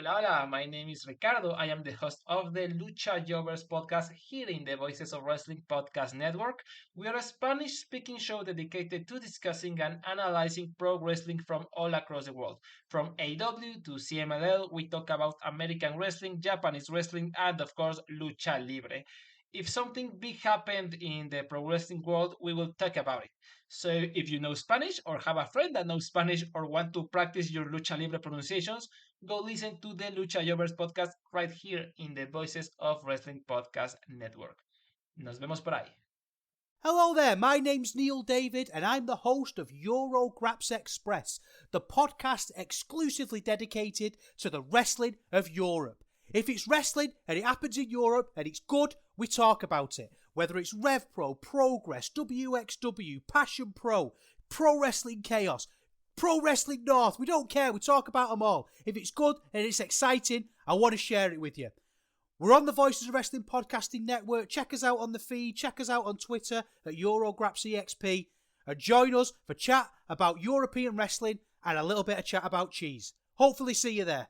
Hola, hola. My name is Ricardo. I am the host of the Lucha Jovers podcast here in the Voices of Wrestling podcast network. We are a Spanish speaking show dedicated to discussing and analyzing pro wrestling from all across the world. From AW to CMLL, we talk about American wrestling, Japanese wrestling, and of course, Lucha Libre. If something big happened in the pro wrestling world, we will talk about it. So if you know Spanish or have a friend that knows Spanish or want to practice your lucha libre pronunciations, go listen to the Lucha Jovers podcast right here in the Voices of Wrestling podcast network. Nos vemos por ahí. Hello there, my name's Neil David and I'm the host of Eurograps Express, the podcast exclusively dedicated to the wrestling of Europe. If it's wrestling and it happens in Europe and it's good, we talk about it. Whether it's Rev Pro, Progress, WXW, Passion Pro, Pro Wrestling Chaos, Pro Wrestling North, we don't care, we talk about them all. If it's good and it's exciting, I want to share it with you. We're on the Voices of Wrestling Podcasting Network. Check us out on the feed, check us out on Twitter at EuroGrapsEXP, and join us for chat about European wrestling and a little bit of chat about cheese. Hopefully see you there.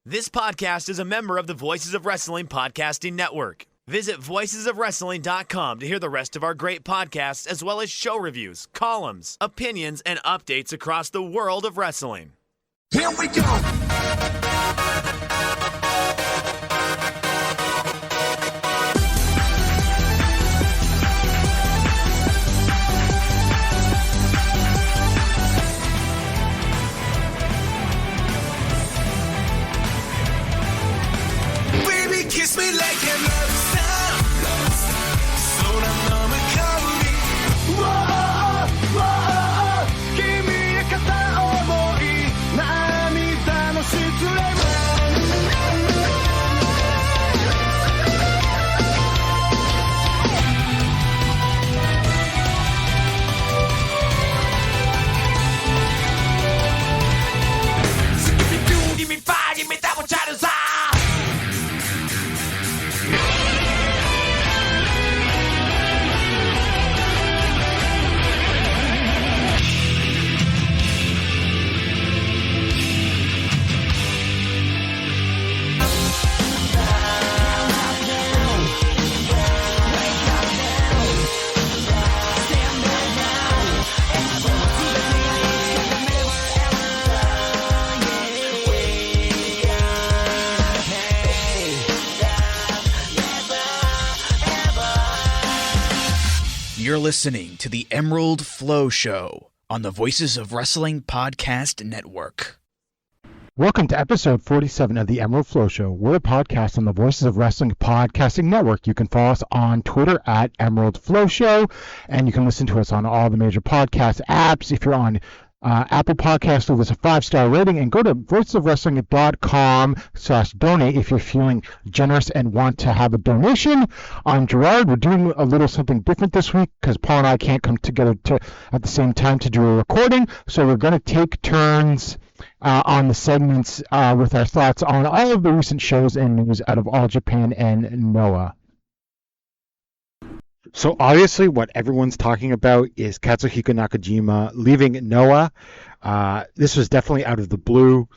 This podcast is a member of the Voices of Wrestling Podcasting Network. Visit voicesofwrestling.com to hear the rest of our great podcasts, as well as show reviews, columns, opinions, and updates across the world of wrestling. Here we go! Kiss me like a love song. So I'm coming. Whoa, whoa, 君へ片思い涙の失恋も Give me fire, give me that what I desire. You're listening to the Emerald Flow Show on the Voices of Wrestling Podcast Network. Welcome to episode 47 of the Emerald Flow Show. We're a podcast on the Voices of Wrestling Podcasting Network. You can follow us on Twitter at Emerald Flow Show, and you can listen to us on all the major podcast apps. If you're on Apple Podcasts, leave us a 5-star rating, and go to voicesofwrestling.com/donate if you're feeling generous and want to have a donation. I'm Gerard. We're doing a little something different this week because Paul and I can't come together at the same time to do a recording, so we're going to take turns on the segments with our thoughts on all of the recent shows and news out of All Japan and Noah. So obviously what everyone's talking about is Katsuhiko Nakajima leaving Noah. This was definitely out of the blue.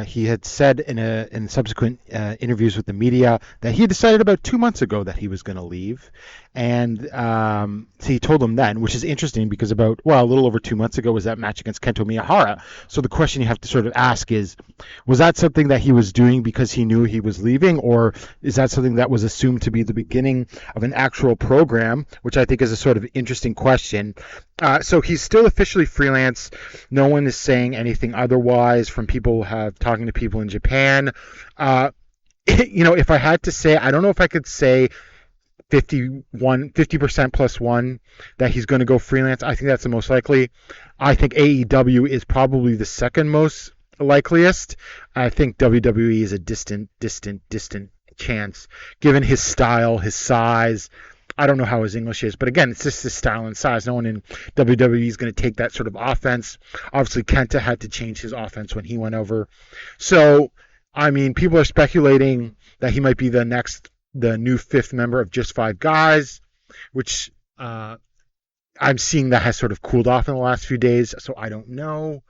He had said in subsequent interviews with the media that he decided about 2 months ago that he was going to leave. And so he told them then, which is interesting because a little over 2 months ago was that match against Kento Miyahara. So the question you have to sort of ask is, was that something that he was doing because he knew he was leaving, or is that something that was assumed to be the beginning of an actual program, which I think is a sort of interesting question. So he's still officially freelance. No one is saying anything otherwise from people talking to people in Japan. If I had to say, I don't know if I could say 50% plus one that he's going to go freelance. I think that's the most likely. I think AEW is probably the second most likeliest. I think WWE is a distant chance, given his style, his size. I don't know how his English is, but again, it's just his style and size. No one in WWE is going to take that sort of offense. Obviously, Kenta had to change his offense when he went over. So, I mean, people are speculating that he might be the new fifth member of Just Five Guys, which I'm seeing that has sort of cooled off in the last few days, so I don't know.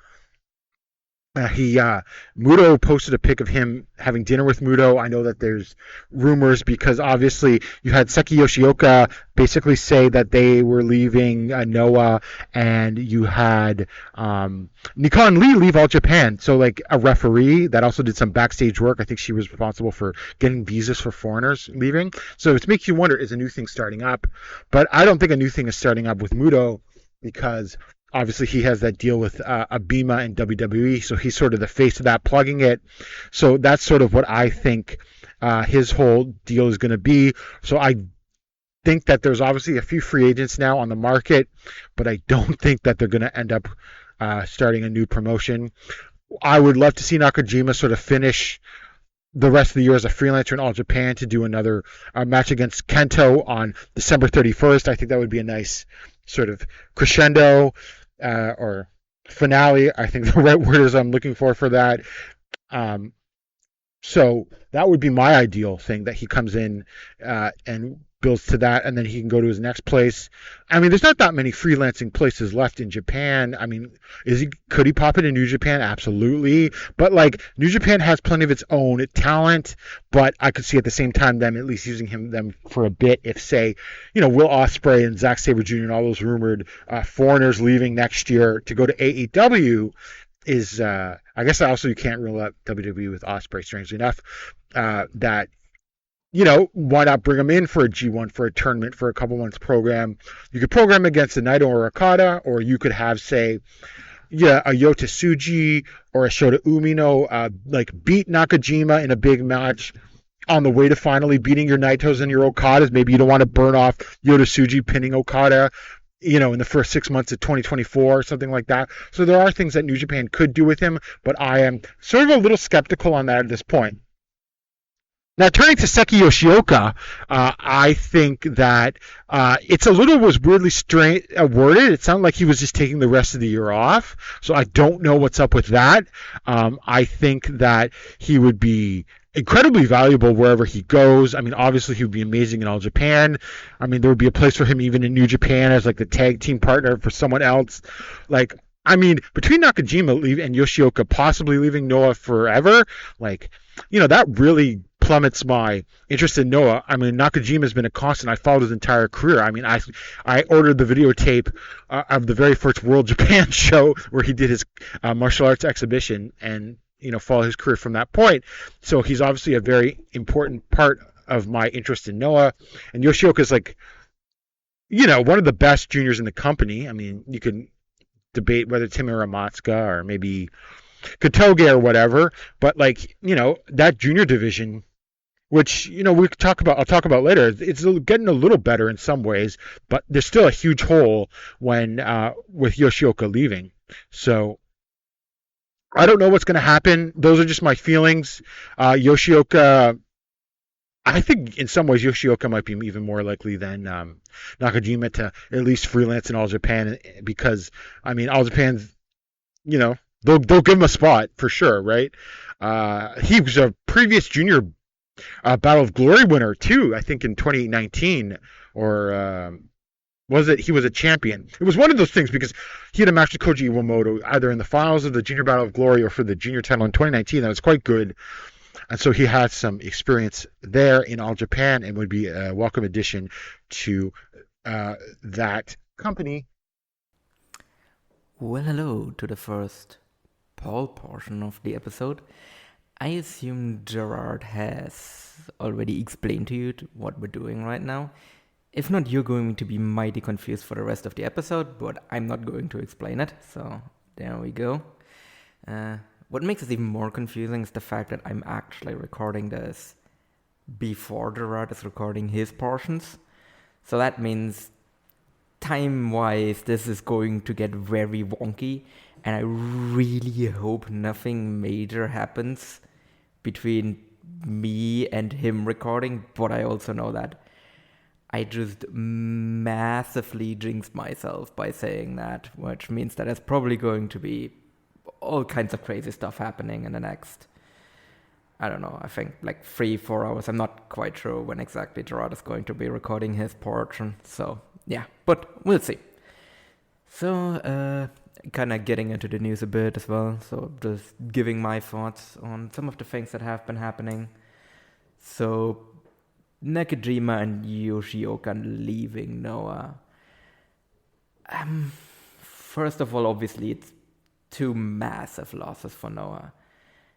Muto posted a pic of him having dinner with Muto. I know that there's rumors because obviously you had Seki Yoshioka basically say that they were leaving Noah, and you had Nikon Lee leave All Japan. So like a referee that also did some backstage work. I think she was responsible for getting visas for foreigners leaving. So it makes you wonder, is a new thing starting up? But I don't think a new thing is starting up with Muto because obviously he has that deal with Abima and WWE, so he's sort of the face of that, plugging it. So that's sort of what I think his whole deal is going to be. So I think that there's obviously a few free agents now on the market, but I don't think that they're going to end up starting a new promotion. I would love to see Nakajima sort of finish the rest of the year as a freelancer in All Japan to do another match against Kento on December 31st. I think that would be a nice sort of crescendo or finale. I think the right word is I'm looking for that. So that would be my ideal thing, that he comes in and builds to that, and then he can go to his next place. I mean, there's not that many freelancing places left in Japan. I mean, could he pop it in New Japan? Absolutely. But like, New Japan has plenty of its own talent, but I could see at the same time them at least using them for a bit. If, say, Will Ospreay and Zack Sabre Jr. and all those rumored foreigners leaving next year to go to AEW is, I guess also you can't rule out WWE with Ospreay, strangely enough, that why not bring him in for a G1 for a tournament for a couple months program? You could program against a Naito or Okada, or you could have, say, a Yota Tsuji or a Shota Umino beat Nakajima in a big match on the way to finally beating your Naitos and your Okadas. Maybe you don't want to burn off Yota Tsuji pinning Okada, in the first 6 months of 2024 or something like that. So there are things that New Japan could do with him, but I am sort of a little skeptical on that at this point. Now, turning to Seki Yoshioka, I think that it's a little was weirdly worded. It sounded like he was just taking the rest of the year off. So I don't know what's up with that. I think that he would be incredibly valuable wherever he goes. I mean, obviously he would be amazing in All Japan. I mean, there would be a place for him even in New Japan as like the tag team partner for someone else. Like, I mean, between Nakajima and Yoshioka possibly leaving Noah forever, that really plummets my interest in Noah. I mean, Nakajima has been a constant. I followed his entire career. I mean, I ordered the videotape of the very first World Japan show where he did his martial arts exhibition, and follow his career from that point. So he's obviously a very important part of my interest in Noah. And Yoshioka is one of the best juniors in the company. I mean, you can debate whether it's him or Ramatsuka or maybe Katoge or whatever, but that junior division, which I'll talk about later, it's getting a little better in some ways, but there's still a huge hole when with Yoshioka leaving. So I don't know what's going to happen. Those are just my feelings. Yoshioka, I think in some ways Yoshioka might be even more likely than Nakajima to at least freelance in All Japan, because I mean, All Japan's, they'll give him a spot for sure, right? He was a previous junior Battle of Glory winner too, I think in 2019, or was it he was a champion? It was one of those things, because he had a match with Koji Iwamoto either in the finals of the Junior Battle of Glory or for the junior title in 2019. That was quite good. And so he had some experience there in All Japan and would be a welcome addition to that company. Well, hello to the first Paul portion of the episode. I assume Gerard has already explained to you what we're doing right now. If not, you're going to be mighty confused for the rest of the episode, but I'm not going to explain it, so there we go. What makes it even more confusing is the fact that I'm actually recording this before Gerard is recording his portions. So that means time-wise, this is going to get very wonky, and I really hope nothing major happens between me and him recording, but I also know that I just massively jinxed myself by saying that, which means that there's probably going to be all kinds of crazy stuff happening in the next, I don't know, I think 3-4 hours. I'm not quite sure when exactly Gerard is going to be recording his portion, so yeah, but we'll see. So, kind of getting into the news a bit as well. So, just giving my thoughts on some of the things that have been happening. So, Nakajima and Yoshioka leaving Noah. First of all, obviously, it's two massive losses for Noah.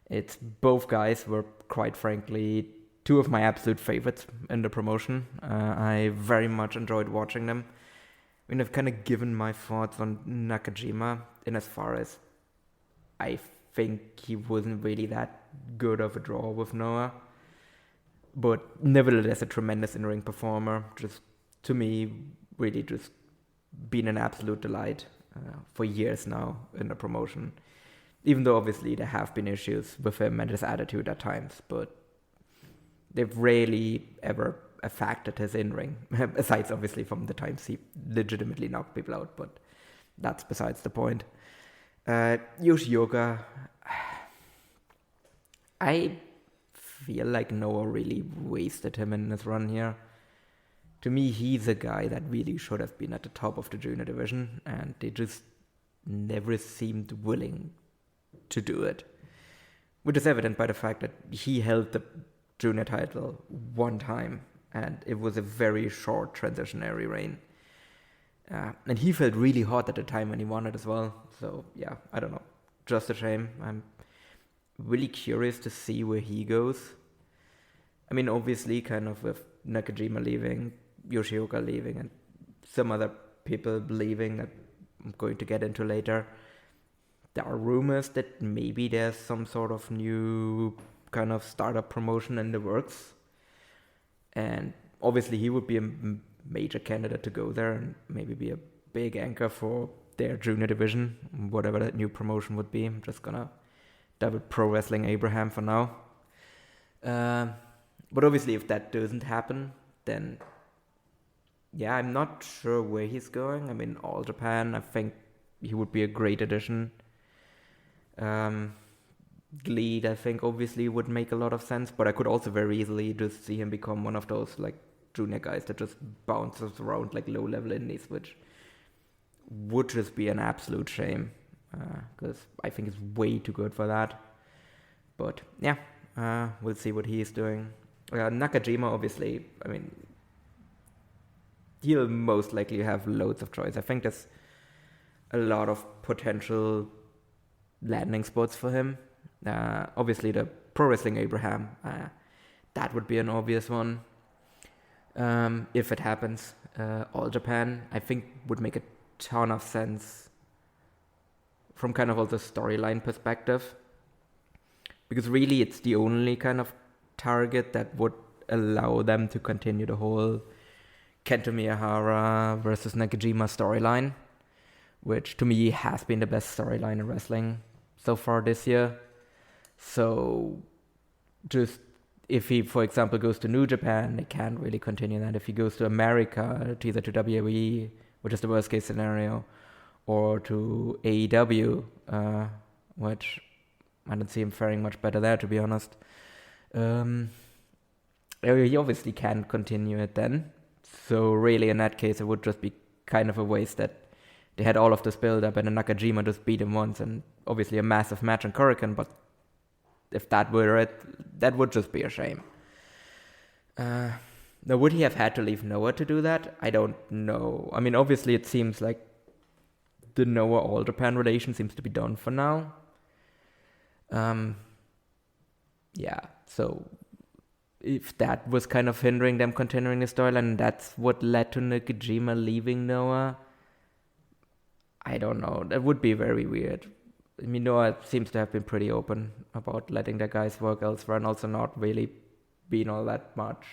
It's both guys were, quite frankly, two of my absolute favorites in the promotion. I very much enjoyed watching them. I mean, I've kind of given my thoughts on Nakajima in as far as I think he wasn't really that good of a draw with Noah. But nevertheless, a tremendous in-ring performer. Just, to me, really just been an absolute delight for years now in the promotion. Even though, obviously, there have been issues with him and his attitude at times. But they've rarely ever affected his in-ring. Aside, obviously, from the times he legitimately knocked people out. But that's besides the point. Yoshioka, I feel like Noah really wasted him in his run here. To me, he's a guy that really should have been at the top of the junior division, and they just never seemed willing to do it. Which is evident by the fact that he held the junior title one time, and it was a very short transitionary reign. And he felt really hot at the time when he won it as well. So, yeah, I don't know. Just a shame. I'm really curious to see where he goes. I mean, obviously, kind of with Nakajima leaving, Yoshioka leaving, and some other people leaving that I'm going to get into later. There are rumors that maybe there's some sort of new kind of startup promotion in the works. And obviously, he would be a major candidate to go there and maybe be a big anchor for their junior division, whatever that new promotion would be. I'm just gonna double Pro Wrestling Abraham for now. But obviously, if that doesn't happen, then yeah, I'm not sure where he's going. I mean, All Japan, I think he would be a great addition. Gleed, I think, obviously would make a lot of sense, but I could also very easily just see him become one of those like junior guys that just bounces around like low-level indies, which would just be an absolute shame, because I think he's way too good for that. But yeah, we'll see what he is doing. Nakajima, obviously, I mean, he'll most likely have loads of choice. I think there's a lot of potential landing spots for him. Obviously, the Pro Wrestling Abraham, that would be an obvious one. If it happens, All Japan, I think would make a ton of sense from kind of also storyline perspective. Because really, it's the only kind of target that would allow them to continue the whole Kento Miyahara versus Nakajima storyline, which to me has been the best storyline in wrestling so far this year. So just if he, for example, goes to New Japan, they can't really continue that. If he goes to America, to either to WWE, which is the worst case scenario, or to AEW, which I don't see him faring much better there, to be honest. He obviously can't continue it then. So really, in that case, it would just be kind of a waste that they had all of this build-up and then Nakajima just beat him once, and obviously a massive match in Korakuen, but if that were it, that would just be a shame. Now, would he have had to leave Noah to do that? I don't know. I mean, obviously, it seems like the Noah All Japan relation seems to be done for now. Yeah, so if that was kind of hindering them continuing the storyline, and that's what led to Nakajima leaving Noah, I don't know. That would be very weird. I mean, Noah seems to have been pretty open about letting their guys work elsewhere and also not really being all that much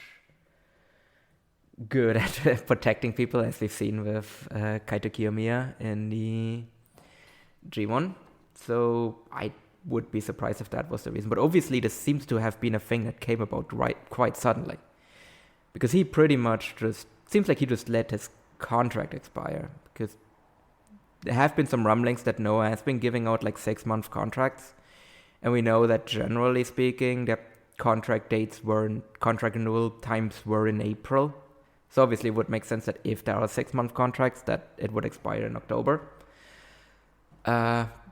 good at protecting people, as we've seen with Kaito Kiyomiya in the G1. So I would be surprised if that was the reason. But obviously, this seems to have been a thing that came about quite suddenly. Because he pretty much just... seems like he just let his contract expire. Because there have been some rumblings that Noah has been giving out like 6-month contracts. And we know that generally speaking, their contract renewal times were in April. So obviously it would make sense that if there are 6-month contracts, that it would expire in October.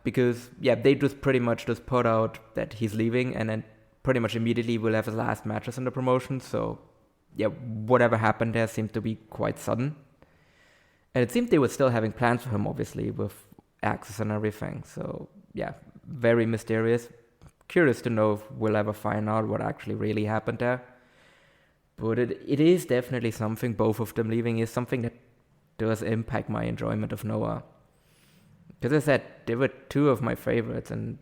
Because, they just pretty much just put out that he's leaving, and then pretty much immediately will have his last matches in the promotion. So, whatever happened there seemed to be quite sudden. And it seemed they were still having plans for him, obviously, with access and everything. So, very mysterious. Curious to know if we'll ever find out what actually really happened there. But it is definitely something, both of them leaving is something that does impact my enjoyment of Noah. Because as I said, they were two of my favorites and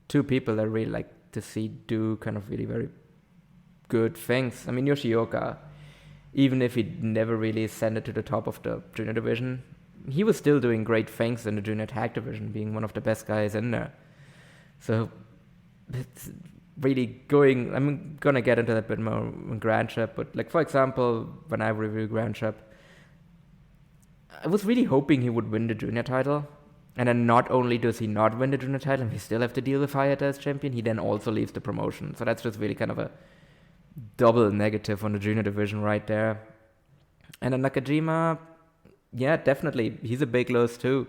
two people I really like to see do kind of really very good things. I mean, Yoshioka, even if he never really ascended to the top of the junior division, he was still doing great things in the junior tag division, being one of the best guys in there. So it's really going, I'm going to get into that a bit more in Grand Chap, but like, for example, when I review Grand Chap, I was really hoping he would win the junior title. And then not only does he not win the junior title and we still have to deal with Hayata as champion, he then also leaves the promotion. So that's just really kind of a double negative on the junior division right there. And then Nakajima, definitely. He's a big loss too.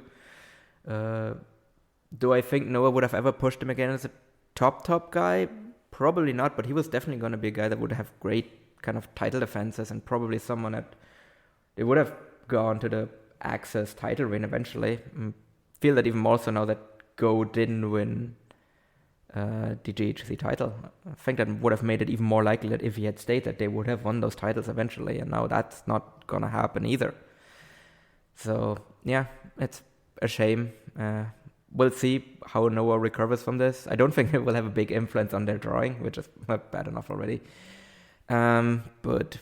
Do I think Noah would have ever pushed him again as a top guy? Probably not, but he was definitely going to be a guy that would have great kind of title defenses and probably someone that they would have gone to the Access title reign eventually. Feel that even more so now that Go didn't win the GHC title. I think that would have made it even more likely that if he had stayed that they would have won those titles eventually, and now that's not going to happen either. So, it's a shame. We'll see how Noah recovers from this. I don't think it will have a big influence on their drawing, which is bad enough already. But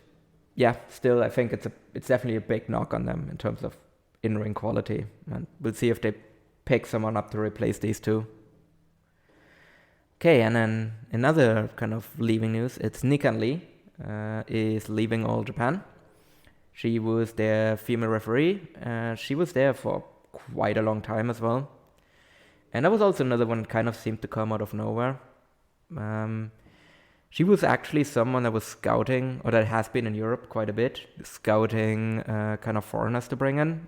still, I think it's definitely a big knock on them in terms of in-ring quality, and we'll see if they pick someone up to replace these two. Okay, and then another kind of leaving news, it's Nikan Lee is leaving All Japan. She was their female referee. She was there for quite a long time as well. And that was also another one that kind of seemed to come out of nowhere. She was actually someone that was scouting, or that has been in Europe quite a bit, scouting kind of foreigners to bring in.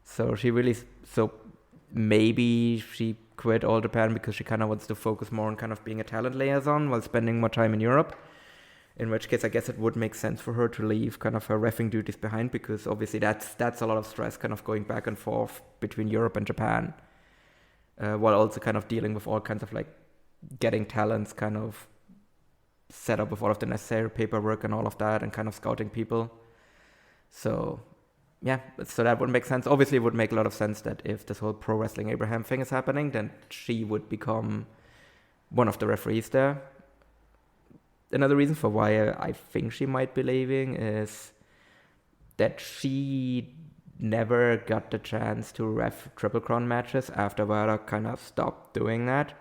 So maybe she quit All Japan because she kind of wants to focus more on kind of being a talent liaison while spending more time in Europe. In which case, I guess it would make sense for her to leave kind of her reffing duties behind, because obviously that's a lot of stress kind of going back and forth between Europe and Japan, while also kind of dealing with all kinds of like getting talents kind of set up with all of the necessary paperwork and all of that, and kind of scouting people. So that would make sense. Obviously, it would make a lot of sense that if this whole Pro Wrestling Abraham thing is happening, then she would become one of the referees there. Another reason for why I think she might be leaving is that she never got the chance to ref Triple Crown matches after Wada kind of stopped doing that.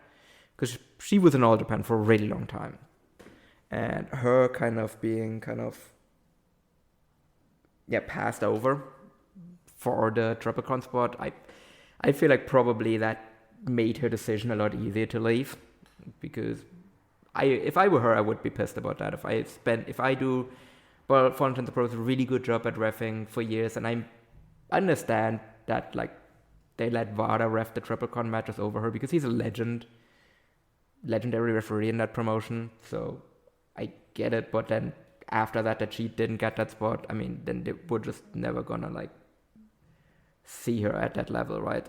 Because she was in All Japan for a really long time. And her kind of being passed over for the Triple Crown spot, I feel like probably that made her decision a lot easier to leave, because if I were her, I would be pissed about that. If I do, well, for instance, the pros a really good job at reffing for years, and I understand that like they let Wada ref the Triple Crown matches over her because he's a legendary referee in that promotion, so I get it, but then after that she didn't get that spot, I mean, then they were just never gonna like see her at that level, right?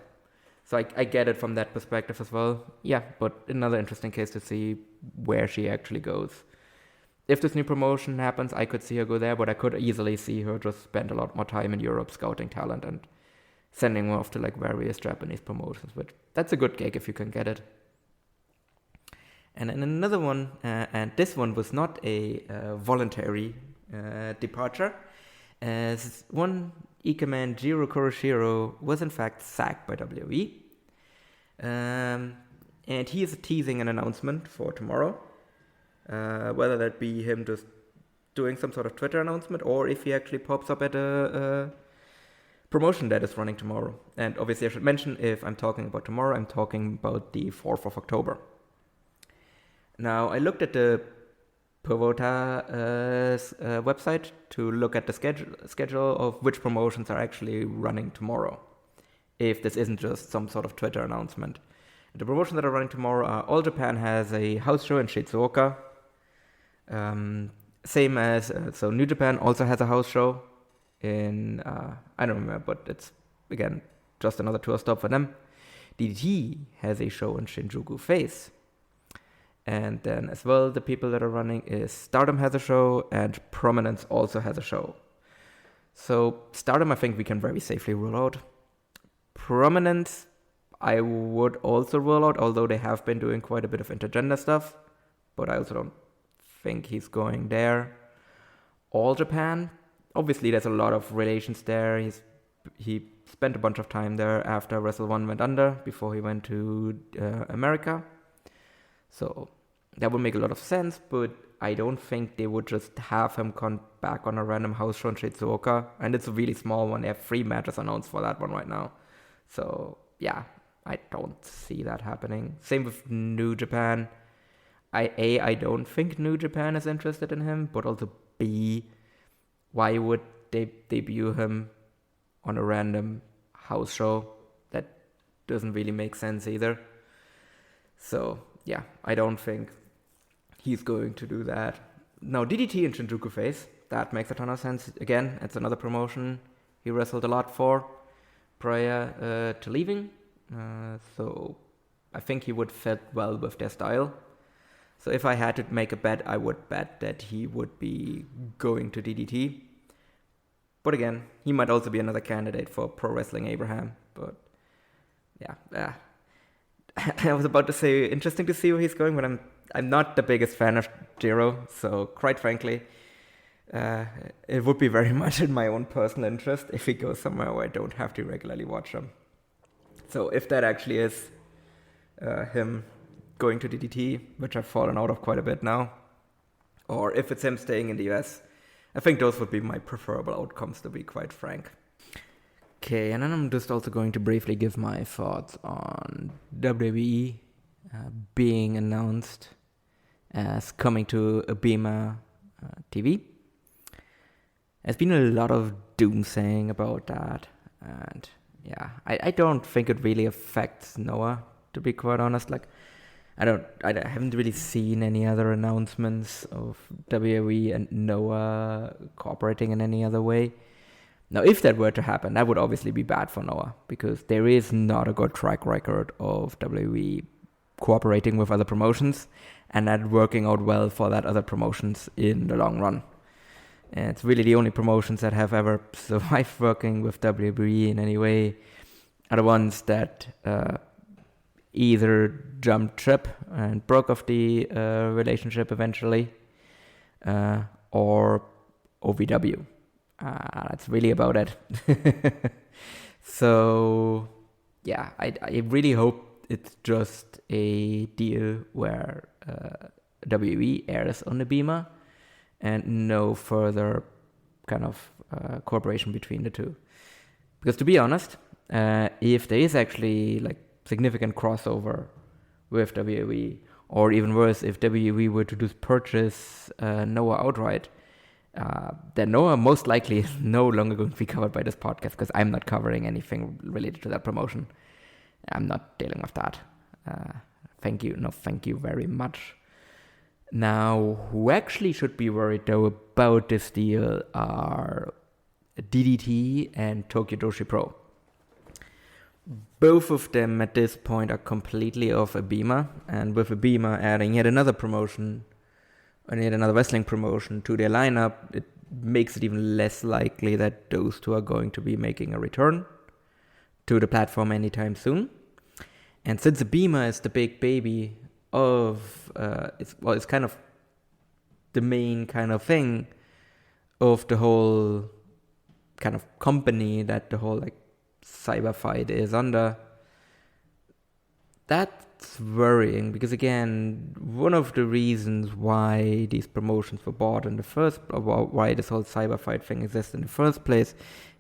So I get it from that perspective as well. Yeah, but another interesting case to see where she actually goes. If this new promotion happens, I could see her go there, but I could easily see her just spend a lot more time in Europe scouting talent and sending her off to like various Japanese promotions, but that's a good gig if you can get it. And then another one, and this one was not a voluntary departure, as one Ikemen Jiro Kuroshiro was in fact sacked by WWE. And he is teasing an announcement for tomorrow, whether that be him just doing some sort of Twitter announcement, or if he actually pops up at a promotion that is running tomorrow. And obviously I should mention, if I'm talking about tomorrow, I'm talking about the 4th of October. Now, I looked at the Pervota's website to look at the schedule of which promotions are actually running tomorrow, if this isn't just some sort of Twitter announcement. The promotions that are running tomorrow are All Japan has a house show in Shizuoka. Same as, so New Japan also has a house show in, I don't remember, but it's, again, just another tour stop for them. DDT has a show in Shinjuku Face. And then as well, the people that are running is Stardom has a show and Prominence also has a show. So Stardom, I think we can very safely rule out. Prominence, I would also rule out, although they have been doing quite a bit of intergender stuff. But I also don't think he's going there. All Japan, obviously there's a lot of relations there. He spent a bunch of time there after Wrestle 1 went under, before he went to America. So that would make a lot of sense, but I don't think they would just have him come back on a random house show in Shizuoka. And it's a really small one. They have 3 matches announced for that one right now. So yeah, I don't see that happening. Same with New Japan. I don't think New Japan is interested in him, but also B, why would they debut him on a random house show? That doesn't really make sense either. So yeah, I don't think he's going to do that. Now DDT in Shinjuku Face, that makes a ton of sense. Again, it's another promotion he wrestled a lot for prior to leaving. So I think he would fit well with their style. So if I had to make a bet, I would bet that he would be going to DDT. But again, he might also be another candidate for Pro Wrestling Abraham. But yeah, I was about to say interesting to see where he's going, but I'm not the biggest fan of Jiro. So quite frankly, it would be very much in my own personal interest if he goes somewhere where I don't have to regularly watch him. So if that actually is him going to DDT, which I've fallen out of quite a bit now, or if it's him staying in the US, I think those would be my preferable outcomes, to be quite frank. Okay, and then I'm just also going to briefly give my thoughts on WWE being announced as coming to Abema TV. There's been a lot of doomsaying about that, and yeah, I don't think it really affects Noah, to be quite honest. Like, I haven't really seen any other announcements of WWE and Noah cooperating in any other way. Now, if that were to happen, that would obviously be bad for Noah, because there is not a good track record of WWE cooperating with other promotions and that working out well for that other promotions in the long run. And it's really the only promotions that have ever survived working with WWE in any way are the ones that either jumped ship and broke off the relationship eventually, or OVW. That's really about it. So, yeah, I really hope it's just a deal where WWE airs on the Beamer and no further kind of cooperation between the two. Because to be honest, if there is actually like significant crossover with WWE, or even worse, if WWE were to just purchase Noah outright, then Noah most likely is no longer going to be covered by this podcast, because I'm not covering anything related to that promotion. I'm not dealing with that. Thank you very much. Now, who actually should be worried though about this deal are DDT and Tokyo Joshi Pro. Both of them at this point are completely off Abema, and with Abema adding yet another promotion and yet another wrestling promotion to their lineup, it makes it even less likely that those two are going to be making a return to the platform anytime soon. And since Abema is the big baby of, it's kind of the main kind of thing of the whole kind of company that the whole like cyber fight is under, that's worrying, because again, one of the reasons why these promotions were bought in the first, or why this whole cyber fight thing exists in the first place,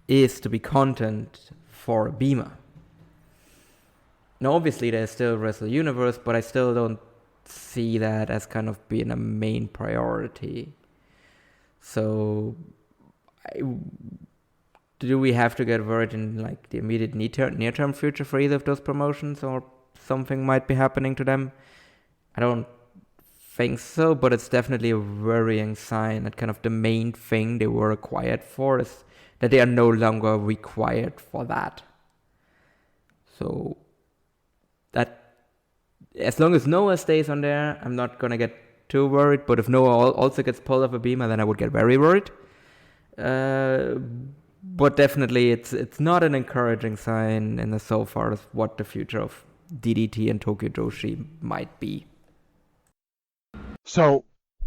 is to be content for Abema. Now obviously there's still Wrestle Universe, but I still don't see that as kind of being a main priority. So, do we have to get worried in like the immediate near-term future for either of those promotions, or something might be happening to them? I don't think so, but it's definitely a worrying sign that kind of the main thing they were acquired for is that they are no longer required for that. So that, as long as Noah stays on there, I'm not gonna get too worried. But if Noah also gets pulled off a beamer, then I would get very worried. But definitely, it's not an encouraging sign in the so far as what the future of DDT and Tokyo Joshi might be. So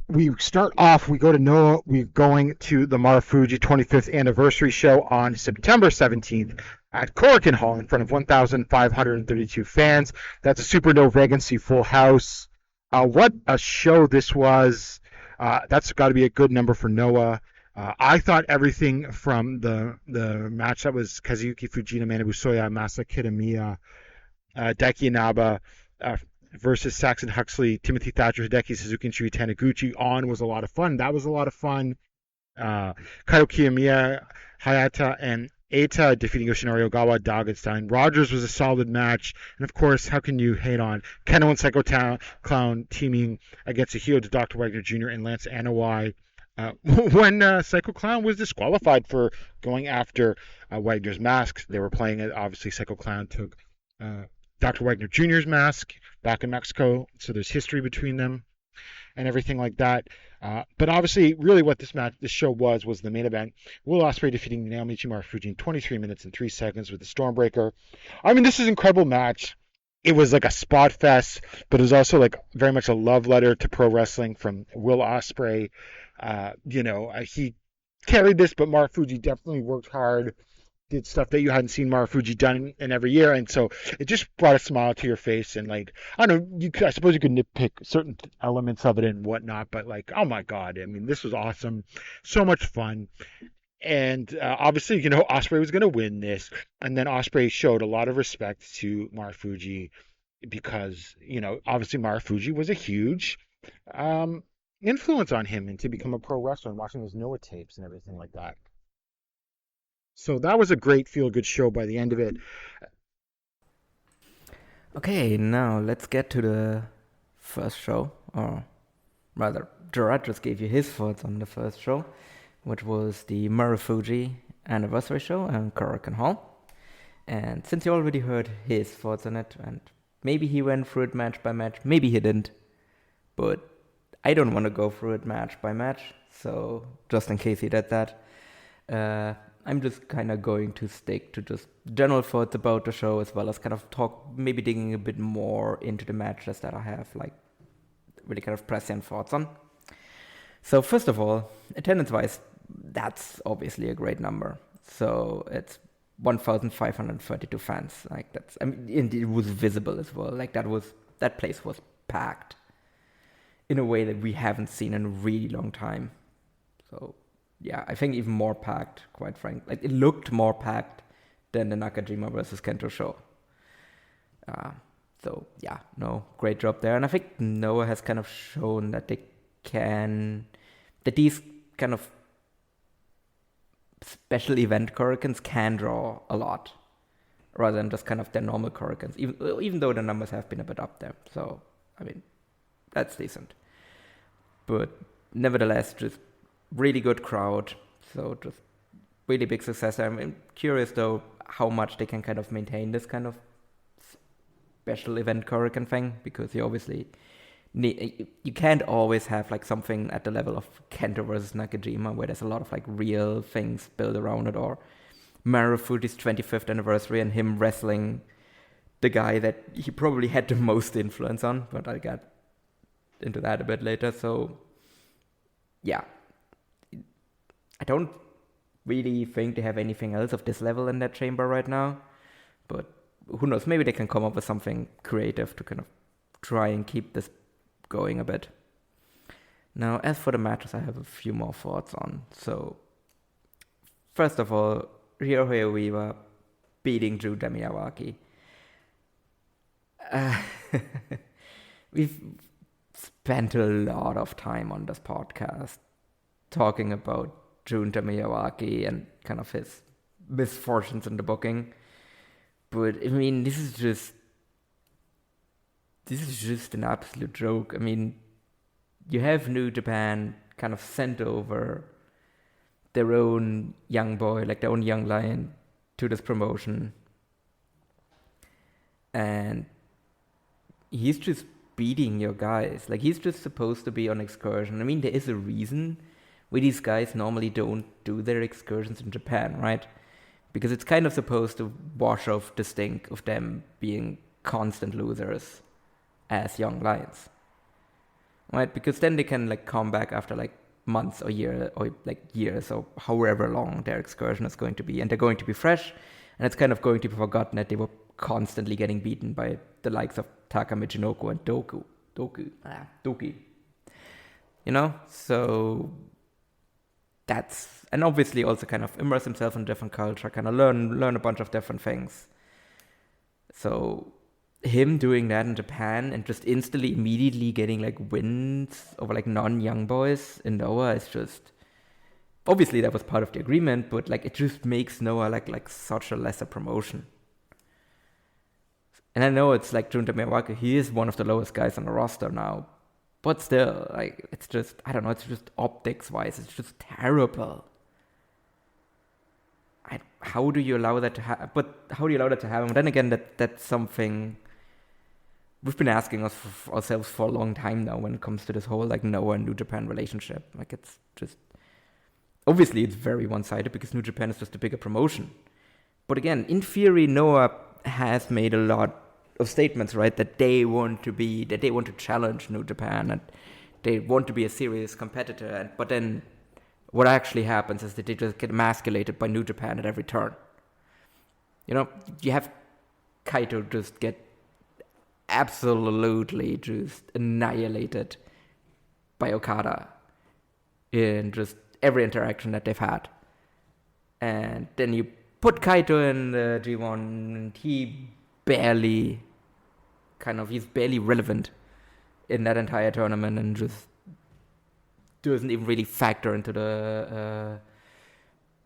we start off, we go to Noah, we're going to the Marufuji 25th anniversary show on September 17th at Korakuen Hall in front of 1,532 fans. That's a Super No Vacancy full house. What a show this was. That's got to be a good number for Noah. I thought everything from the match that was Kazuyuki Fujita, Manabu Soya, Masa Kitamiya, Daiki Inaba versus Saxon Huxley, Timothy Thatcher, Hideki Suzuki, and Shui Taniguchi on was a lot of fun. That was a lot of fun. Kaio Kiyomiya, Hayata, and Eita defeating Yoshinari Ogawa, Dagenstein. Rogers was a solid match. And of course, how can you hate on Keno and Psycho Clown teaming against Akio to Dr. Wagner Jr. and Lance Anoa'i when Psycho Clown was disqualified for going after Wagner's mask. They were playing it. Obviously, Psycho Clown took Dr. Wagner Jr.'s mask back in Mexico, so there's history between them and everything like that. But obviously, really what this show was the main event. Will Ospreay defeating Naomichi Marufuji in 23 minutes and 3 seconds with the Stormbreaker. I mean, this is an incredible match. It was like a spot fest, but it was also like very much a love letter to pro wrestling from Will Ospreay. He carried this, but Marufuji definitely worked hard, did stuff that you hadn't seen Marufuji done in every year, and so it just brought a smile to your face. And like, I don't know, I suppose you could nitpick certain elements of it and whatnot, but like, oh my god, I mean, this was awesome, so much fun. And obviously, Ospreay was going to win this, and then Ospreay showed a lot of respect to Marufuji because obviously Marufuji was a huge influence on him and to become a pro wrestler and watching those Noah tapes and everything like that. So that was a great feel-good show by the end of it. Okay, now let's get to the first show, or rather, Gerard just gave you his thoughts on the first show, which was the Marufuji anniversary show in Korakuen Hall. And since you already heard his thoughts on it, and maybe he went through it match by match, maybe he didn't, but I don't want to go through it match by match, so just in case he did that, I'm just kind of going to stick to just general thoughts about the show, as well as kind of talk, maybe digging a bit more into the matches that I have, like, really kind of prescient thoughts on. So first of all, attendance-wise, that's obviously a great number. So it's 1,532 fans. Like, that's, I mean, and it was visible as well. Like, that place was packed in a way that we haven't seen in a really long time. So yeah, I think even more packed, quite frankly. Like, it looked more packed than the Nakajima versus Kento show. So yeah, no, great job there. And I think Noah has kind of shown that that these kind of special event Korakuens can draw a lot, rather than just kind of their normal Korakuens, even though the numbers have been a bit up there. So, I mean, that's decent. But nevertheless, just really good crowd. So just really big success. I'm curious though how much they can kind of maintain this kind of special event Korakuen thing, because you obviously you can't always have like something at the level of Kento versus Nakajima where there's a lot of like real things built around it, or Marufuji's 25th anniversary and him wrestling the guy that he probably had the most influence on, but I'll get into that a bit later. So yeah, I don't really think they have anything else of this level in that chamber right now, but who knows, maybe they can come up with something creative to kind of try and keep this going a bit. Now, as for the matches, I have a few more thoughts on. So, first of all, Ryohei Oiwa beating Drew Miyawaki. spent a lot of time on this podcast talking about Junta Miyawaki and kind of his misfortunes in the booking. But I mean, this is just an absolute joke. I mean, you have New Japan kind of sent over their own young boy, like their own young lion, to this promotion. And he's just beating your guys. Like, he's just supposed to be on excursion. I mean, there is a reason why these guys normally don't do their excursions in Japan, right? Because it's kind of supposed to wash off the stink of them being constant losers as young lions, right? Because then they can like come back after like months or years or however long their excursion is going to be, and they're going to be fresh, and it's kind of going to be forgotten that they were constantly getting beaten by the likes of Taka Michinoku and Doki. You know? So that's, and obviously also kind of immerse himself in a different culture, kind of learn a bunch of different things. So him doing that in Japan and just immediately getting like wins over like non-young boys in Noah is just, obviously that was part of the agreement, but like it just makes Noah like such a lesser promotion. And I know it's like Junta Miyawaki, he is one of the lowest guys on the roster now, but still, like, it's just, I don't know, it's just optics-wise, it's just terrible. How do you allow that to happen? But how do you allow that to happen? But then again, that's something we've been asking ourselves for a long time now when it comes to this whole, like, Noah and New Japan relationship. Like, it's just, obviously it's very one-sided because New Japan is just a bigger promotion. But again, in theory, Noah has made a lot of statements, right, that they want to challenge New Japan and they want to be a serious competitor. But then what actually happens is that they just get emasculated by New Japan at every turn. You know, you have Kaito just get absolutely just annihilated by Okada in just every interaction that they've had. And then you put Kaito in the G1 and he's barely relevant in that entire tournament and just doesn't even really factor into the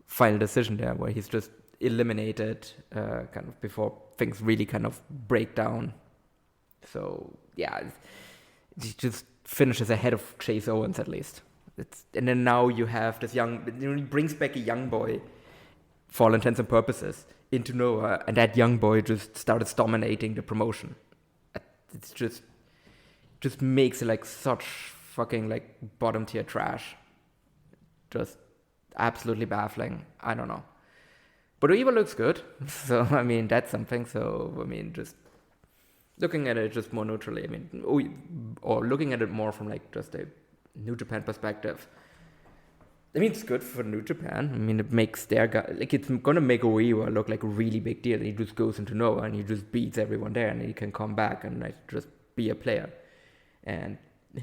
final decision there, where he's just eliminated kind of before things really kind of break down. So yeah, he just finishes ahead of Chase Owens at least. And then now you have this he brings back a young boy for all intents and purposes into Noah, and that young boy just started dominating the promotion. It's just makes it like such fucking like bottom tier trash. Just absolutely baffling. I don't know. But Eva looks good. So, I mean, that's something. So, I mean, just looking at it just more neutrally. I mean, or looking at it more from like just a New Japan perspective. I mean, it's good for New Japan. I mean, it makes their guy, like, it's going to make Oiwa look like a really big deal. He just goes into Noah and he just beats everyone there and he can come back and like just be a player. And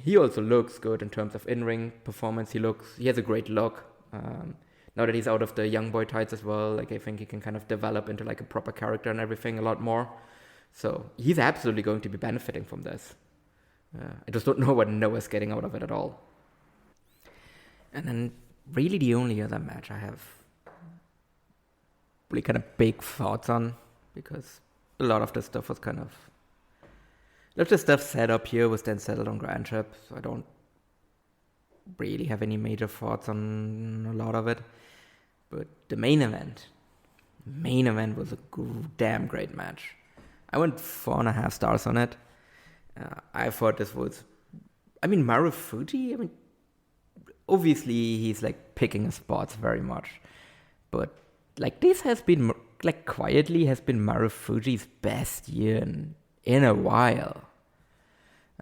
he also looks good in terms of in-ring performance. He has a great look. Now that he's out of the young boy tights as well, like, I think he can kind of develop into like a proper character and everything a lot more. So he's absolutely going to be benefiting from this. I just don't know what Noah's getting out of it at all. And then really the only other match I have really kind of big thoughts on, because a lot of the stuff was kind of, a lot of the stuff set up here was then settled on Grand Trip, so I don't really have any major thoughts on a lot of it. But the main event was a damn great match. I went 4.5 stars on it. I thought this was, I mean, Marufuji, I mean, obviously he's like picking his spots very much, but like this has been like quietly has been Marufuji's best year in a while.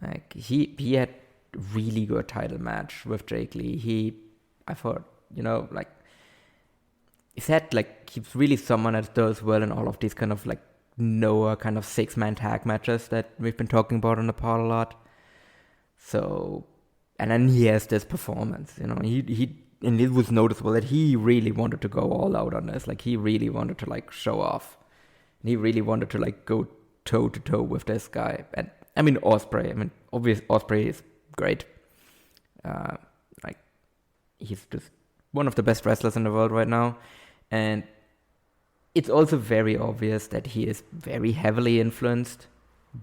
Like he had really good title match with Jake Lee. I thought, you know, like he said, like he's really someone that does well in all of these kind of like Noah kind of 6-man tag matches that we've been talking about on the pod a lot. So, and then he has this performance, you know, and it was noticeable that he really wanted to go all out on this. Like he really wanted to like show off. And he really wanted to like go toe to toe with this guy. And I mean, Ospreay, obviously Ospreay is great. Like, he's just one of the best wrestlers in the world right now. And it's also very obvious that he is very heavily influenced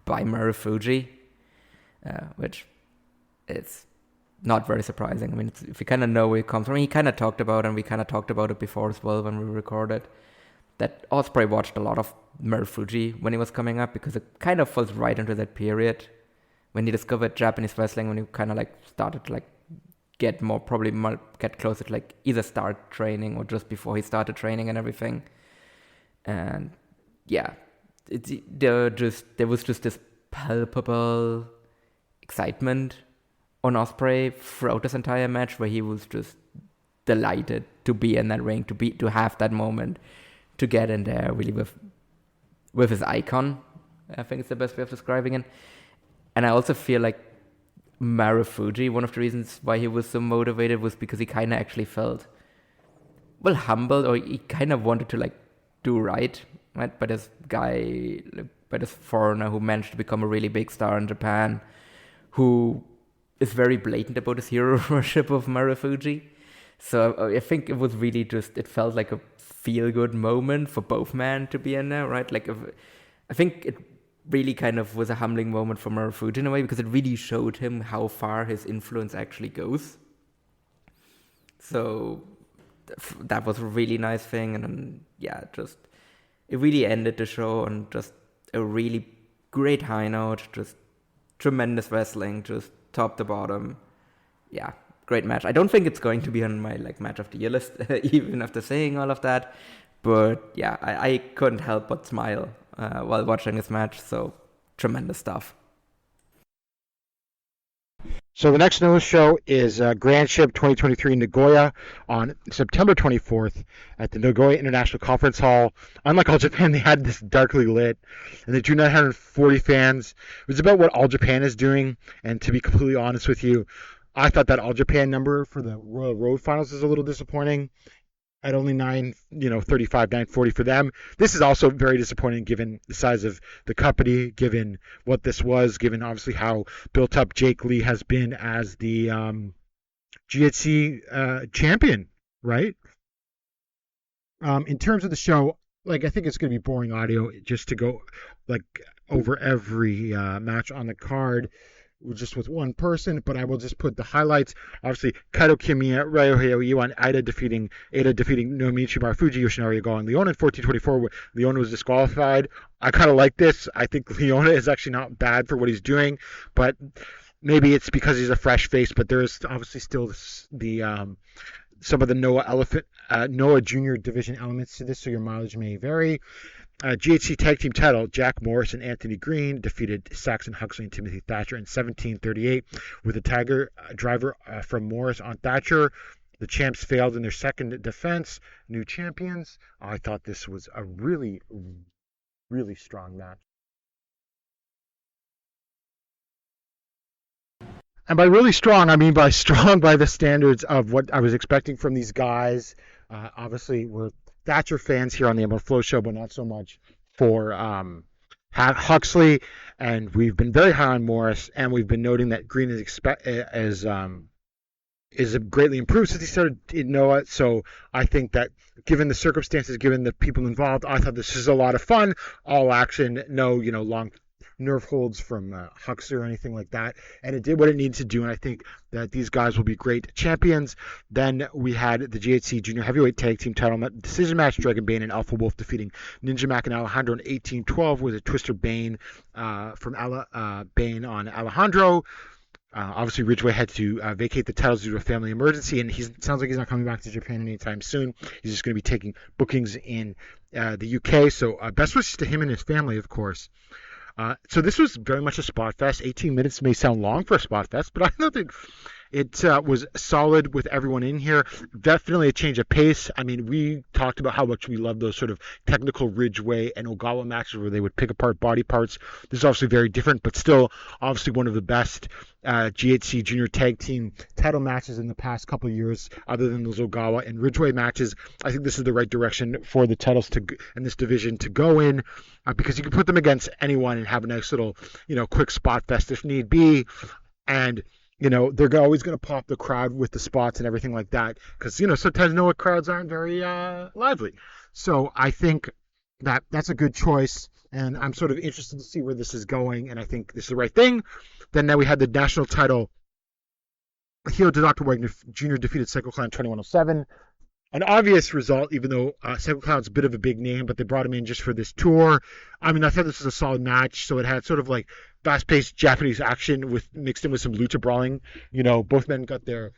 by Marufuji, which is not very surprising. I mean, if you kind of know where it comes from, he kind of talked about, and we kind of talked about it before as well when we recorded, that Ospreay watched a lot of Marufuji when he was coming up, because it kind of falls right into that period when he discovered Japanese wrestling, when he kind of like started to like get closer to like either start training or just before he started training and everything. And yeah, there was just this palpable excitement on Ospreay throughout this entire match, where he was just delighted to be in that ring, to have that moment, to get in there really with his icon. I think it's the best way of describing it. And I also feel like Marufuji, one of the reasons why he was so motivated was because he kind of actually felt, well, humbled, or he kind of wanted to like do right by this guy, by this foreigner who managed to become a really big star in Japan, who is very blatant about his hero worship of Marufuji. So I think it was really just, it felt like a feel-good moment for both men to be in there, right? Like, I think it really kind of was a humbling moment for Marufuji in a way, because it really showed him how far his influence actually goes. So that was a really nice thing. And then, yeah, just, it really ended the show on just a really great high note, just tremendous wrestling, just top to bottom. Yeah, great match. I don't think it's going to be on my like match of the year list, even after saying all of that. But yeah, I couldn't help but smile while watching this match. So tremendous stuff. So the next Noah show is Grand Ship 2023 in Nagoya on September 24th at the Nagoya International Conference Hall. Unlike All Japan, they had this darkly lit, and they drew 940 fans. It was about what All Japan is doing, and to be completely honest with you, I thought that All Japan number for the Royal Road Finals is a little disappointing. At only 935, 940 for them. This is also very disappointing given the size of the company, given what this was, given obviously how built up Jake Lee has been as the GHC champion, right? In terms of the show, like, I think it's going to be boring audio just to go like over every match on the card just with one person, but I will just put the highlights. Obviously, Kaito Kiyomiya, Ryohei Oiwa, and Ida defeating Nomichi Marufuji, Yoshinari Ogawa, and Leona in 1424. Leona was disqualified. I kind of like this. I think Leona is actually not bad for what he's doing, but maybe it's because he's a fresh face, but there is obviously still the some of the Noah Junior Division elements to this, so your mileage may vary. GHC Tag Team title, Jack Morris and Anthony Green defeated Saxon Huxley and Timothy Thatcher in 1738 with a Tiger driver from Morris on Thatcher. The champs failed in their second defense. New champions. I thought this was a really, really strong match. And by really strong, I mean by strong by the standards of what I was expecting from these guys. Obviously, we're Thatcher fans here on the Emerald Flow Show, but not so much for Huxley. And we've been very high on Morris, and we've been noting that Green is greatly improved since he started in Noah. So I think that given the circumstances, given the people involved, I thought this is a lot of fun. All action, no long nerve holds from Huxley or anything like that. And it did what it needed to do, and I think that these guys will be great champions. Then we had the GHC Junior Heavyweight Tag Team title decision match, Dragon Bane and Alpha Wolf defeating Ninja Mac and Alejandro in 1812 with a Twister Bane from Bane on Alejandro. Obviously, Ridgeway had to vacate the titles due to a family emergency, and sounds like he's not coming back to Japan anytime soon. He's just going to be taking bookings in the UK. So best wishes to him and his family, of course. So this was very much a spot fest. 18 minutes may sound long for a spot fest, but I thought that it was solid with everyone in here. Definitely a change of pace. I mean, we talked about how much we love those sort of technical Ridgeway and Ogawa matches where they would pick apart body parts. This is obviously very different, but still obviously one of the best GHC Junior Tag Team title matches in the past couple of years, other than those Ogawa and Ridgeway matches. I think this is the right direction for the titles in this division to go in, because you can put them against anyone and have a nice little, quick spot fest if need be. And they're always going to pop the crowd with the spots and everything like that because, sometimes Noah crowds aren't very lively. So I think that's a good choice, and I'm sort of interested to see where this is going, and I think this is the right thing. Then now we had the national title. Hiro to Dr. Wagner Jr. defeated Psycho Clown 2107. An obvious result, even though Psycho Clown's a bit of a big name, but they brought him in just for this tour. I mean, I thought this was a solid match, so it had sort of like fast-paced Japanese action mixed in with some lucha brawling. Both men got their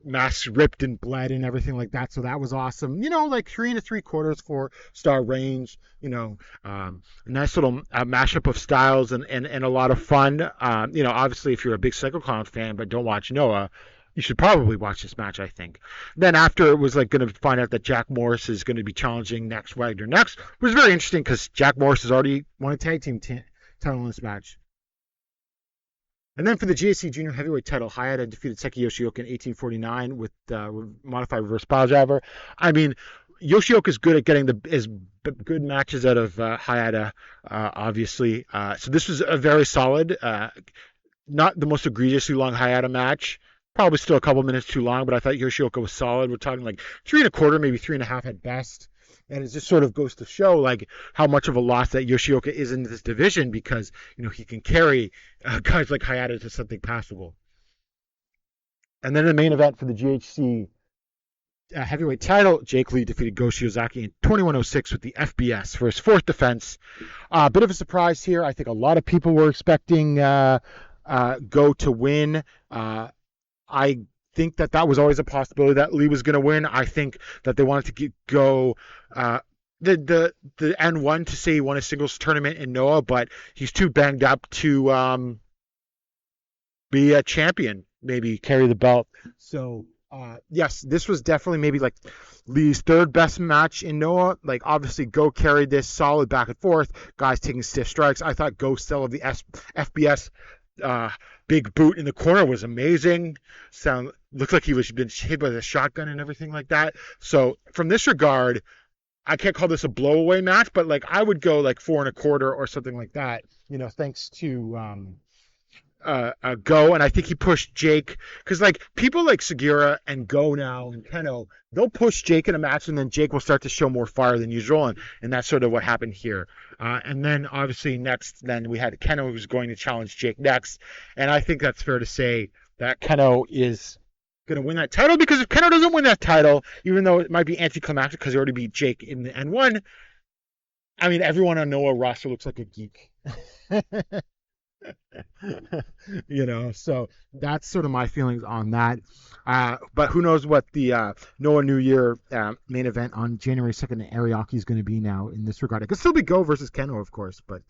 masks ripped and bled and everything like that, so that was awesome. Like 3 3/4 4-star range. A nice little mashup of styles and a lot of fun. Obviously, if you're a big Psycho Clown fan but don't watch Noah, you should probably watch this match, I think. Then after it was like going to find out that Jack Morris is going to be challenging Wagner next. It was very interesting because Jack Morris has already won a tag team title in this match. And then for the GAC Junior Heavyweight title, Hayata defeated Seki Yoshioka in 1849 with modified reverse pile driver. I mean, Yoshioka is good at getting good matches out of Hayata, obviously. So this was a very solid, not the most egregiously long Hayata match. Probably still a couple minutes too long, but I thought Yoshioka was solid. We're talking like 3 1/4, maybe 3 1/2 at best. And it just sort of goes to show like how much of a loss that Yoshioka is in this division because, he can carry guys like Hayata to something passable. And then the main event for the GHC heavyweight title, Jake Lee defeated Go Shiozaki in 2106 with the FBS for his 4th defense. A bit of a surprise here. I think a lot of people were expecting Go to win. I think that was always a possibility that Lee was going to win. I think that they wanted to go the N1 to say he won a singles tournament in Noah, but he's too banged up to be a champion, maybe carry the belt. So yes, this was definitely maybe like Lee's 3rd best match in Noah. Like obviously Go carried this solid back and forth, guys taking stiff strikes. I thought Go still of the FBS big boot in the corner was amazing. Looked like he was been hit with a shotgun and everything like that. So from this regard, I can't call this a blowaway match, but like I would go like 4 1/4 or something like that. Thanks to Go, and I think he pushed Jake because like people like Segura and Go now and Keno, they'll push Jake in a match and then Jake will start to show more fire than usual, and that's sort of what happened here. And then obviously next, then we had Keno who's going to challenge Jake next, and I think that's fair to say that Keno is going to win that title because if Keno doesn't win that title, even though it might be anticlimactic because he already beat Jake in the N1, I mean everyone on Noah roster looks like a geek. So that's sort of my feelings on that. But who knows what the Noah New Year main event on January 2nd in Ariake is going to be now in this regard. It could still be Go versus Keno, of course, but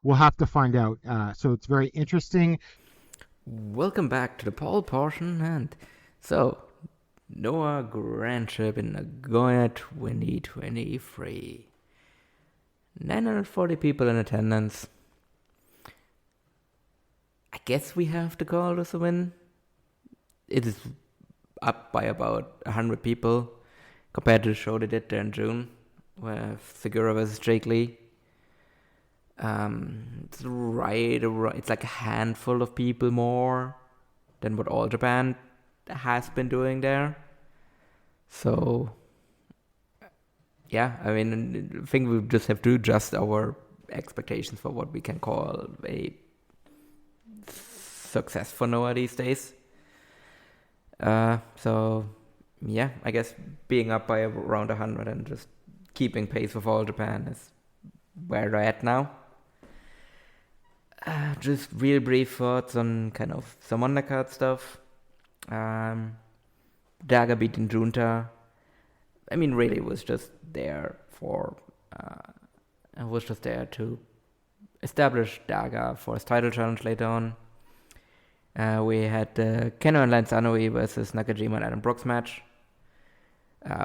we'll have to find out. So it's very interesting. Welcome back to the poll portion, and so Noah Grand Trip in Nagoya 2023. 940 people in attendance. I guess we have to call this a win. It is up by about 100 people compared to the show they did there in June with Segura versus Jake Lee. It's it's like a handful of people more than what All Japan has been doing there. So yeah, I mean, I think we just have to adjust our expectations for what we can call a success for Noah these days. So, yeah, I guess being up by around 100 and just keeping pace with All Japan is where they're at now. Just real brief thoughts on kind of some undercard stuff. Daga beating Junta. I mean, really was just there to establish Daga for his title challenge later on. We had the Keno and Lance Anoa'i versus Nakajima and Adam Brooks match,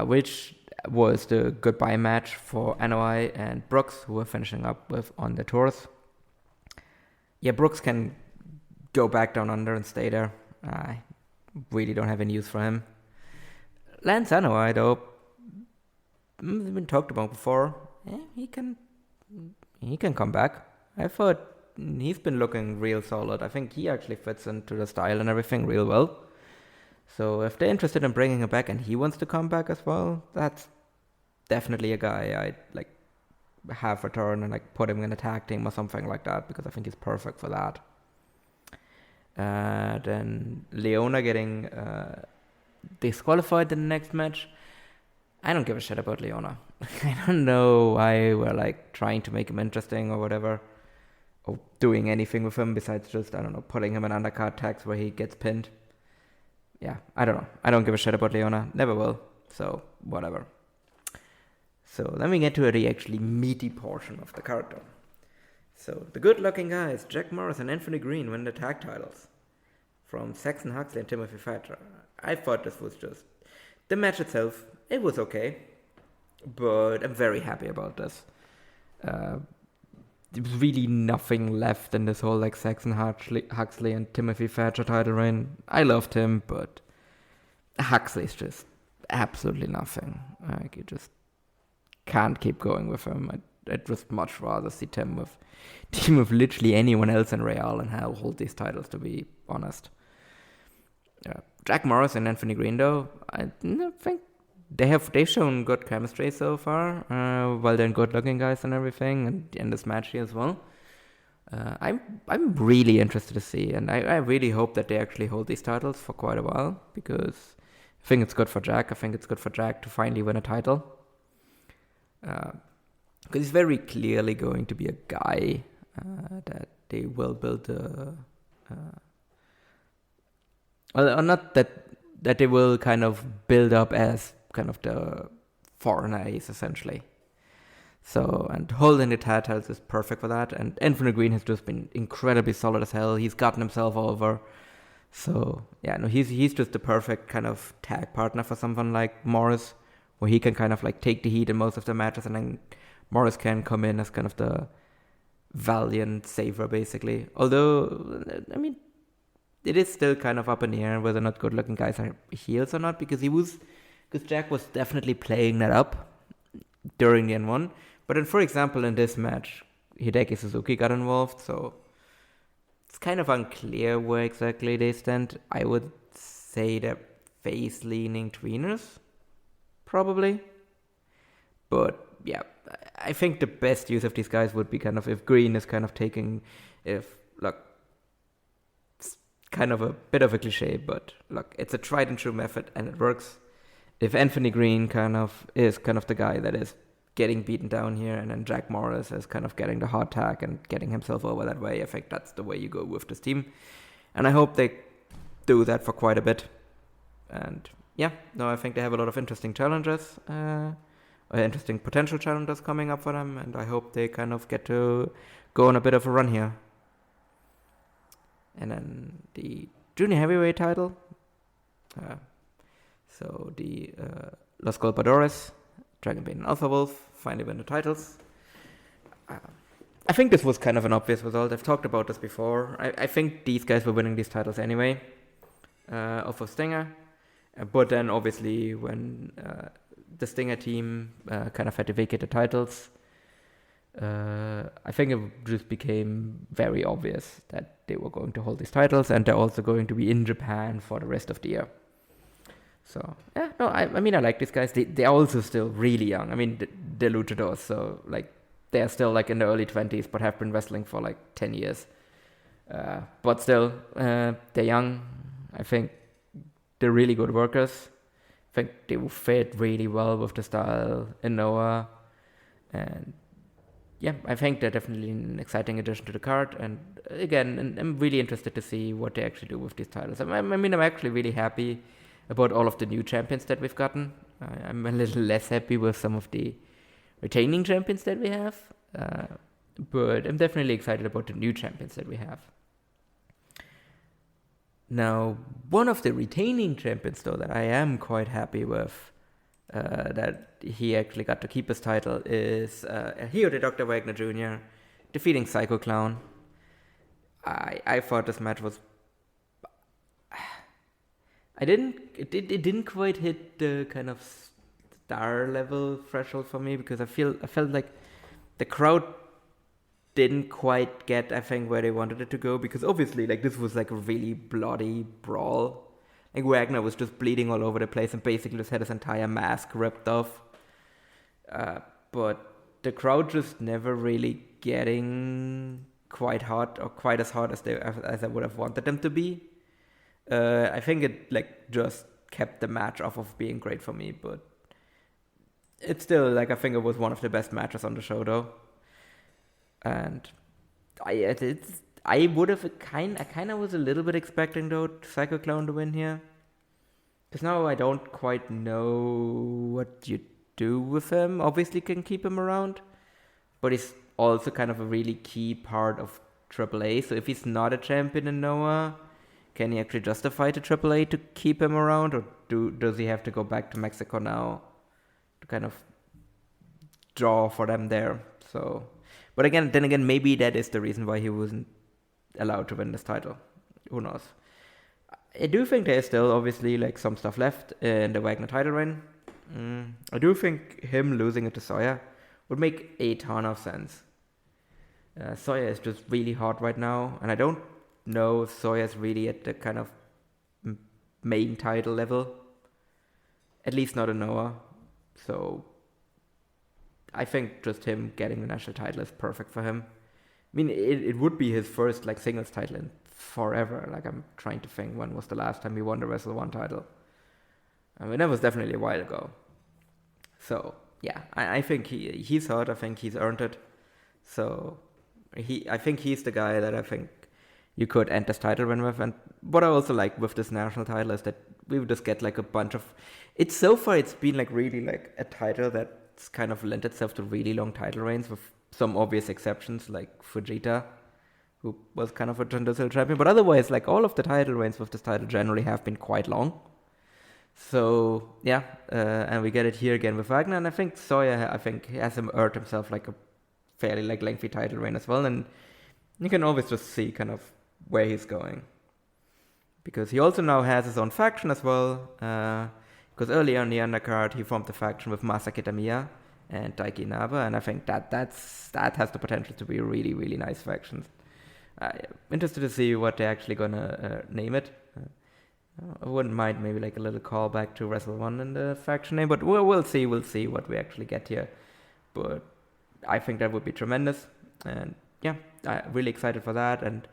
which was the goodbye match for Anoa'i and Brooks, who were finishing up with on the tours. Yeah, Brooks can go back down under and stay there. I really don't have any use for him. Lance Anoa'i, though, we've been talked about before. Yeah, he can come back. I thought he's been looking real solid. I think he actually fits into the style and everything real well. So if they're interested in bringing him back and he wants to come back as well, that's definitely a guy I'd like have return and like put him in a tag team or something like that, because I think he's perfect for that. Then Leona getting disqualified in the next match. I don't give a shit about Leona. I don't know why we're like trying to make him interesting or whatever, or doing anything with him besides just, I don't know, putting him in undercard tags where he gets pinned. Yeah, I don't know. I don't give a shit about Leona. Never will. So, whatever. So, let me get to the actually meaty portion of the card though. So, the good-looking guys, Jack Morris and Anthony Green, win the tag titles from Saxon Huxley and Timothy Thatcher. I thought this was just... The match itself, it was okay, but I'm very happy about this. There's really nothing left in this whole like Saxon Huxley and Timothy Thatcher title reign. I loved him, but Huxley's just absolutely nothing. Like, you just can't keep going with him. I'd just much rather see team with literally anyone else in Real and hold these titles, to be honest. Jack Morris and Anthony Green, though, I think they've shown good chemistry so far. Well, they're good-looking guys and everything, and in this match here as well. I'm really interested to see, and I really hope that they actually hold these titles for quite a while, because I think it's good for Jack. I think it's good for Jack to finally win a title, because he's very clearly going to be a guy that they will build or not that they will kind of build up as kind of the foreign ace, essentially. So, and holding the titles is perfect for that. And Anthony Green has just been incredibly solid as hell. He's gotten himself over. So, yeah, no, he's just the perfect kind of tag partner for someone like Morris, where he can kind of like take the heat in most of the matches, and then Morris can come in as kind of the valiant saver, basically. Although, I mean, it is still kind of up in the air whether or not good-looking guys are heels or not, because Jack was definitely playing that up during the N1. But then, for example, in this match, Hideki Suzuki got involved, so it's kind of unclear where exactly they stand. I would say they're face-leaning tweeners, probably. But, yeah, I think the best use of these guys would be kind of if Green is kind of taking, kind of a bit of a cliche, but look, it's a tried and true method and it works. If Anthony Green is the guy that is getting beaten down here, and then Jack Morris is kind of getting the hot tag and getting himself over that way, I think that's the way you go with this team. And I hope they do that for quite a bit. And yeah, no, I think they have a lot of interesting challenges, interesting potential challenges coming up for them, and I hope they kind of get to go on a bit of a run here. And then the junior heavyweight title. So the Los Golpadores, Dragon Bane and Alpha Wolf finally win the titles. I think this was kind of an obvious result. I've talked about this before. I think these guys were winning these titles anyway, off of Stinger. But then obviously when the Stinger team kind of had to vacate the titles, I think it just became very obvious that they were going to hold these titles, and they're also going to be in Japan for the rest of the year. So, yeah, no, I mean, I like these guys. They're also still really young. I mean, they're luchadors, so, like, they're still, like, in their early 20s, but have been wrestling for, like, 10 years. But still, they're young. I think they're really good workers. I think they will fit really well with the style in Noah. And yeah, I think they're definitely an exciting addition to the card. And again, I'm really interested to see what they actually do with these titles. I mean, I'm actually really happy about all of the new champions that we've gotten. I'm a little less happy with some of the retaining champions that we have. But I'm definitely excited about the new champions that we have. Now, one of the retaining champions, though, that I am quite happy with, that he actually got to keep his title, is Hiro Dr. Wagner Jr. defeating Psycho Clown. I thought this match was... It didn't quite hit the kind of star level threshold for me, because I felt like the crowd didn't quite get, I think, where they wanted it to go, because obviously, like, this was like a really bloody brawl. Like, Wagner was just bleeding all over the place and basically just had his entire mask ripped off. But the crowd just never really getting quite hot or quite as hot as I would have wanted them to be. I think it like just kept the match off of being great for me, but it's still like I think it was one of the best matches on the show though. And I would have I kind of was a little bit expecting though Psycho Clown to win here, because now I don't quite know what you do with him. Obviously, can keep him around, but he's also kind of a really key part of AAA. So if he's not a champion in Noah, can he actually justify to AAA to keep him around, or does he have to go back to Mexico now to kind of draw for them there? So, but then again, maybe that is the reason why he wasn't allowed to win this title. Who knows? I do think there is still obviously like some stuff left in the Wagner title reign. I do think him losing it to Sawyer would make a ton of sense. Sawyer is just really hot right now, and I don't know if Sawyer's really at the kind of main title level, at least not in Noah. So I think just him getting the national title is perfect for him. I mean, it would be his first like singles title in forever. Like, I'm trying to think when was the last time he won the Wrestle 1 title. I mean, that was definitely a while ago. So yeah, I think he's hot. I think he's earned it. So I think he's the guy that I think you could end this title win with. And what I also like with this national title is that we would just get like a bunch of. It's so far it's been like really like a title that's kind of lent itself to really long title reigns, with some obvious exceptions like Fujita, who was kind of a transitional champion. But otherwise, like all of the title reigns with this title generally have been quite long. So yeah, and we get it here again with Wagner, and I think Sawyer, has earned himself like a fairly like lengthy title reign as well, and you can always just see kind of where he's going, because he also now has his own faction as well. Because earlier on the undercard, he formed the faction with Masa Kitamiya and Daiki Inaba, and I think that has the potential to be a really really nice faction. Interested to see what they're actually gonna name it. I wouldn't mind maybe like a little callback to Wrestle 1 in the faction name, but we'll see what we actually get here. But I think that would be tremendous, and yeah, I'm really excited for that, and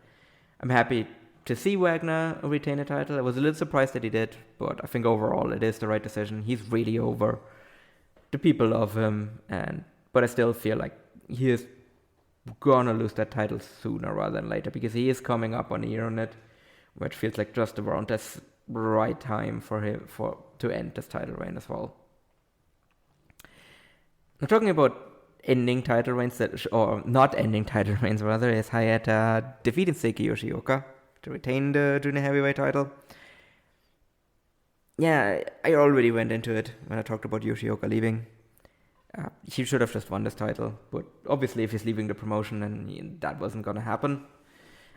I'm happy to see Wagner retain a title. I was a little surprised that he did, but I think overall it is the right decision. He's really over. The people love him, but I still feel like he is gonna lose that title sooner rather than later, because he is coming up on a year on it, which feels like just around this right time for him to end this title reign as well. Now, talking about ending title reigns, or not ending title reigns rather, is Hayata defeating Seiki Yoshioka to retain the junior heavyweight title. Yeah, I already went into it when I talked about Yoshioka leaving. He should have just won this title, but obviously if he's leaving the promotion, then that wasn't gonna happen.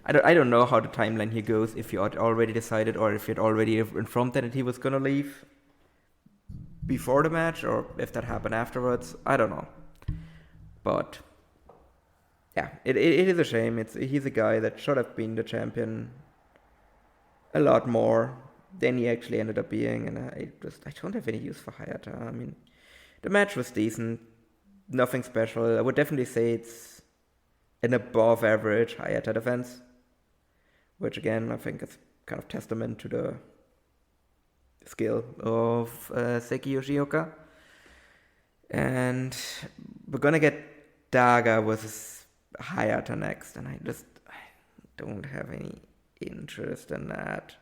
I don't know how the timeline here goes, if he had already decided or if he had already informed that he was going to leave before the match, or if that happened afterwards. I don't know. But yeah, it is a shame. He's a guy that should have been the champion a lot more than he actually ended up being, and I don't have any use for Hayata. I mean, the match was decent, nothing special. I would definitely say it's an above average Hayata defense, which again I think is kind of testament to the skill of Seiki Yoshioka. And we're gonna get Daga versus Hayata next, and I don't have any interest in that.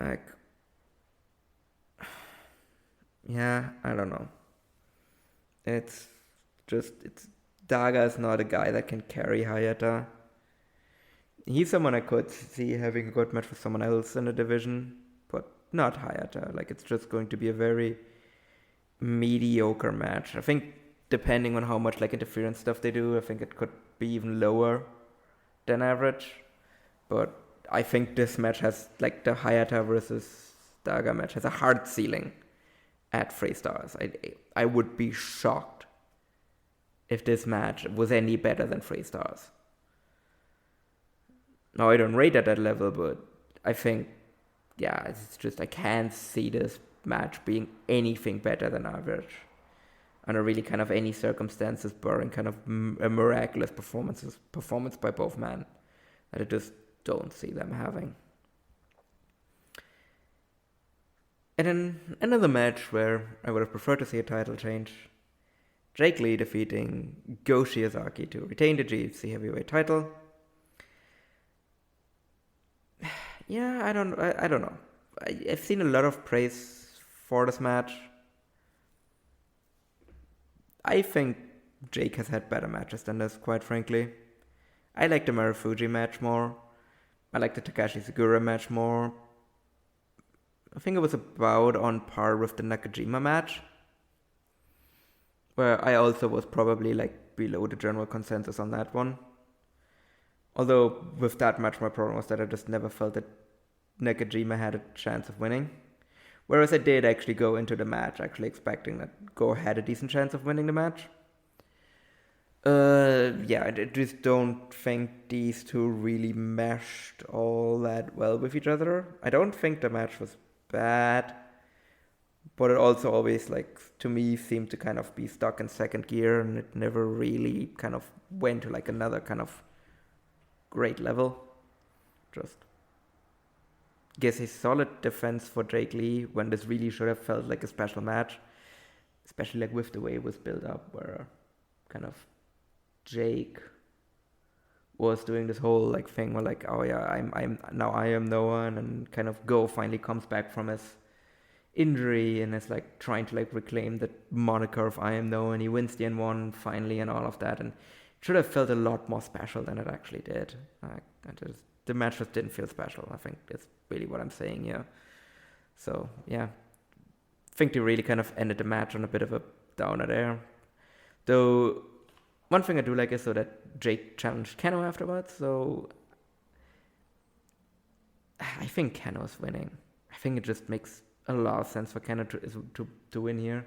Like, yeah, I don't know. It's Daga is not a guy that can carry Hayata. He's someone I could see having a good match with someone else in the division, but not Hayata. Like, it's just going to be a very mediocre match. I think depending on how much like interference stuff they do, I think it could be even lower than average. But I think this match has, like, the Hayata versus Daga match has a hard ceiling at 3 stars. I would be shocked if this match was any better than 3 stars. Now, I don't rate at that level, but I think, yeah, it's just I can't see this match being anything better than average under really kind of any circumstances, barring kind of a miraculous performance by both men that I just don't see them having. And then another match where I would have preferred to see a title change. Jake Lee defeating Go Shiozaki to retain the GHC heavyweight title. Yeah, I don't know. I've seen a lot of praise for this match. I think Jake has had better matches than this, quite frankly. I like the Marufuji match more. I like the Takashi Segura match more. I think it was about on par with the Nakajima match, where I also was probably like below the general consensus on that one. Although with that match my problem was that I just never felt that Nakajima had a chance of winning. Whereas I did actually go into the match actually expecting that Go had a decent chance of winning the match. I just don't think these two really meshed all that well with each other. I don't think the match was bad, but it also always, like, to me, seemed to kind of be stuck in second gear, and it never really kind of went to like another kind of great level. Just guess a solid defense for Jake Lee when this really should have felt like a special match, especially like with the way it was built up, where kind of Jake was doing this whole like thing where like, oh yeah, I am Noah, and kind of Go finally comes back from his injury and is like trying to like reclaim the moniker of I am Noah, and he wins the N1 finally and all of that, and it should have felt a lot more special than it actually did. The match just didn't feel special. I think that's really what I'm saying here. So yeah, I think they really kind of ended the match on a bit of a downer there. Though one thing I do like is so that Jake challenged Keno afterwards. So I think Keno's winning. I think it just makes a lot of sense for Keno to win here.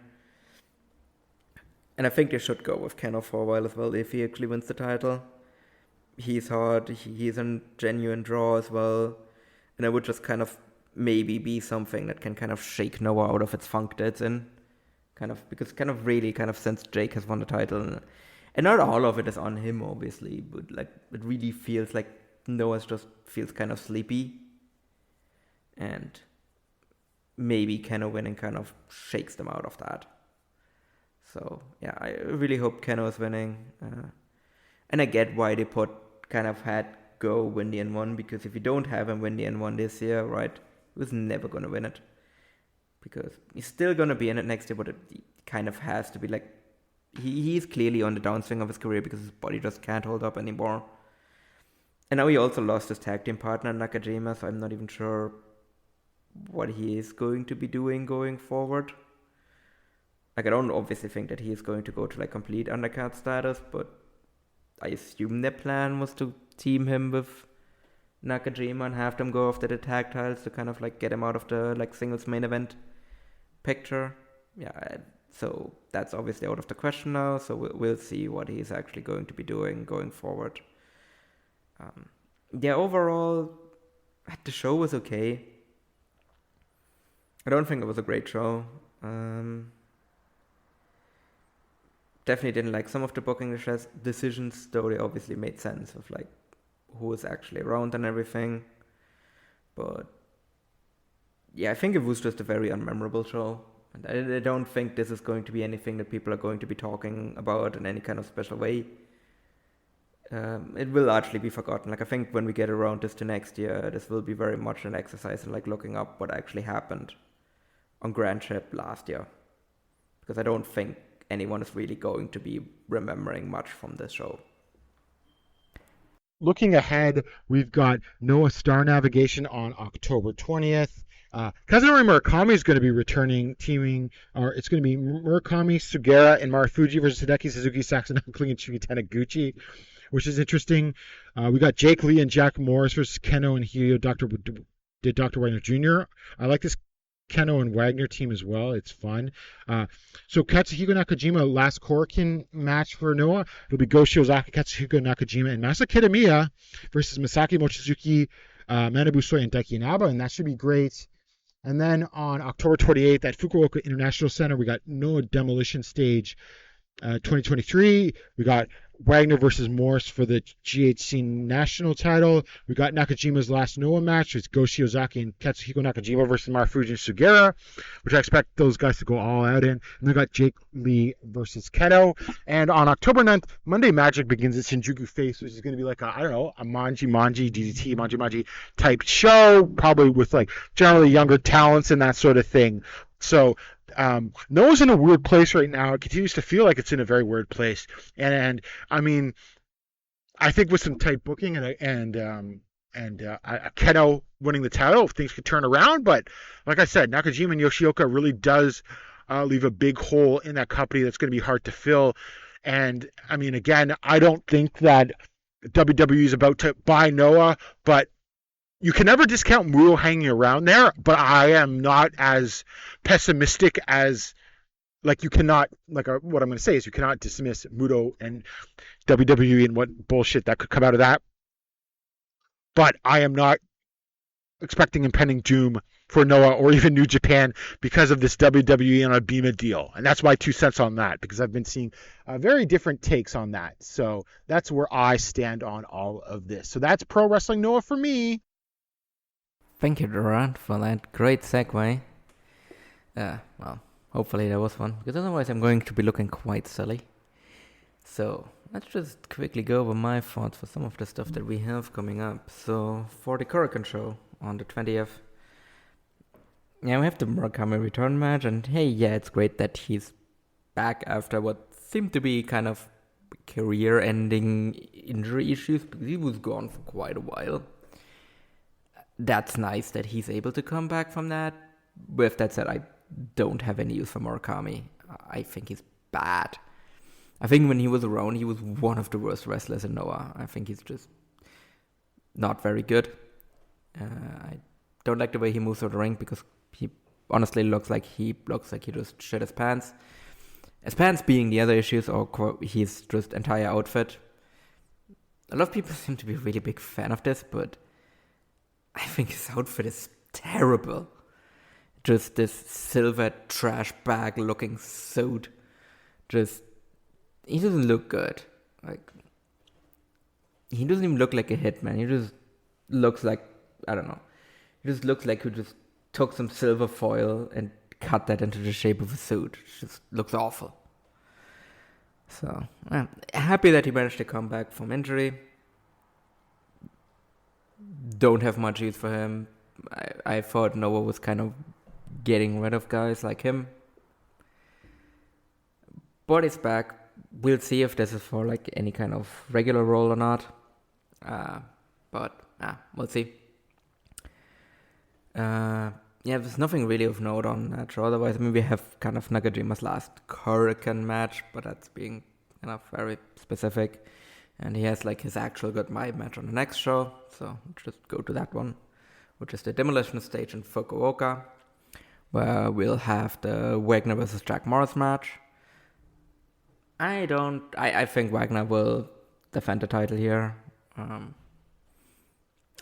And I think they should go with Keno for a while as well if he actually wins the title. He's hard, he's a genuine draw as well, and it would just kind of maybe be something that can kind of shake Noah out of its funk that it's in, because really since Jake has won the title, and not all of it is on him obviously, but like it really feels like Noah just feels kind of sleepy, and maybe Keno winning kind of shakes them out of that. So yeah, I really hope Keno is winning, and I get why they had Go win the N1, because if you don't have him win the N1 this year, right, he was never going to win it. Because he's still going to be in it next year, but it kind of has to be like, he's clearly on the downswing of his career because his body just can't hold up anymore. And now he also lost his tag team partner, Nakajima, so I'm not even sure what he is going to be doing going forward. Like, I don't obviously think that he is going to go to like complete undercard status, but I assume their plan was to team him with Nakajima and have them go after the tag titles to kind of like get him out of the like singles main event picture. Yeah, so that's obviously out of the question now. So we'll see what he's actually going to be doing going forward. Overall, the show was okay. I don't think it was a great show. Definitely didn't like some of the booking decisions, though they obviously made sense of like who is actually around and everything. But yeah, I think it was just a very unmemorable show. And I don't think this is going to be anything that people are going to be talking about in any kind of special way. It will largely be forgotten. Like, I think when we get around this to next year, this will be very much an exercise in like looking up what actually happened on Grand Chip last year. Because I don't think anyone is really going to be remembering much from this show. Looking ahead, we've got Noah Star Navigation on October 20th. Kazunori Murakami is going to be returning, teaming, or it's going to be Murakami, Sugera, and Marufuji versus Hideki Suzuki, Saxon Hunkling, and Shugi Taniguchi, which is interesting. We got Jake Lee and Jack Morris versus Keno and Hio, Dr. Wagner Jr. I like this Keno and Wagner team as well. It's fun. So Katsuhiko Nakajima, last Korakuen match for Noah. It'll be Go Shiozaki, Katsuhiko Nakajima, and Masa Kitamiya versus Masaki Mochizuki, Manabu Soya, and Daiki Inaba, and that should be great. And then on October 28th at Fukuoka International Center, we got Noah Demolition Stage 2023. We got Wagner versus Morris for the GHC national title. We got Nakajima's last Noah match. It's Go Shiozaki and Katsuhiko Nakajima versus Marufuji and Sugera, which I expect those guys to go all out in. And we got Jake Lee versus Keno. And on October 9th, Monday Magic begins at Shinjuku Face, which is going to be like a Manji DDT, Manji type show, probably with like generally younger talents and that sort of thing. So Noah's in a weird place right now. It continues to feel like it's in a very weird place. And I mean, I think with some tight booking and Keno winning the title, things could turn around. But like I said, Nakajima and Yoshioka really does leave a big hole in that company that's going to be hard to fill. And I mean, again, I don't think that WWE is about to buy Noah, but you can never discount Muto hanging around there, but I am not as pessimistic as, like, you cannot, like, what I'm going to say is you cannot dismiss Muto and WWE and what bullshit that could come out of that. But I am not expecting impending doom for Noah or even New Japan because of this WWE and Abima deal. And that's my 2 cents on that, because I've been seeing very different takes on that. So that's where I stand on all of this. So that's Pro Wrestling Noah for me. Thank you, Gerard, for that great segue. Well, hopefully there was one, because otherwise I'm going to be looking quite silly. So, let's just quickly go over my thoughts for some of the stuff that we have coming up. So, for the Korakuen show on the 20th, we have the Murakami return match, and hey, it's great that he's back after what seemed to be kind of career-ending injury issues, because he was gone for quite a while. That's nice that he's able to come back from that. With that said, I don't have any use for Murakami. I think he's bad. I think when he was around, he was one of the worst wrestlers in Noah. I think he's just not very good. I don't like the way he moves through the ring, because he honestly looks like he just shit his pants. His pants being the other issues, or his just entire outfit. A lot of people seem to be a really big fan of this, but I think his outfit is terrible. Just this silver trash bag looking suit. He doesn't look good. Like, he doesn't even look like a hitman. He just looks like, I don't know. He just looks like he just took some silver foil and cut that into the shape of a suit. It just looks awful. So, I'm happy that he managed to come back from injury. Don't have much use for him. I thought Noah was kind of getting rid of guys like him. But he's back. We'll see if this is for like any kind of regular role or not. But we'll see. There's nothing really of note on that show. Otherwise, I mean, we have kind of Nakajima's last Korakuen match, but that's being kind of very specific. And he has like his actual goodbye match on the next show. So just go to that one, which is the Demolition Stage in Fukuoka, where we'll have the Wagner versus Jack Morris match. I think Wagner will defend the title here.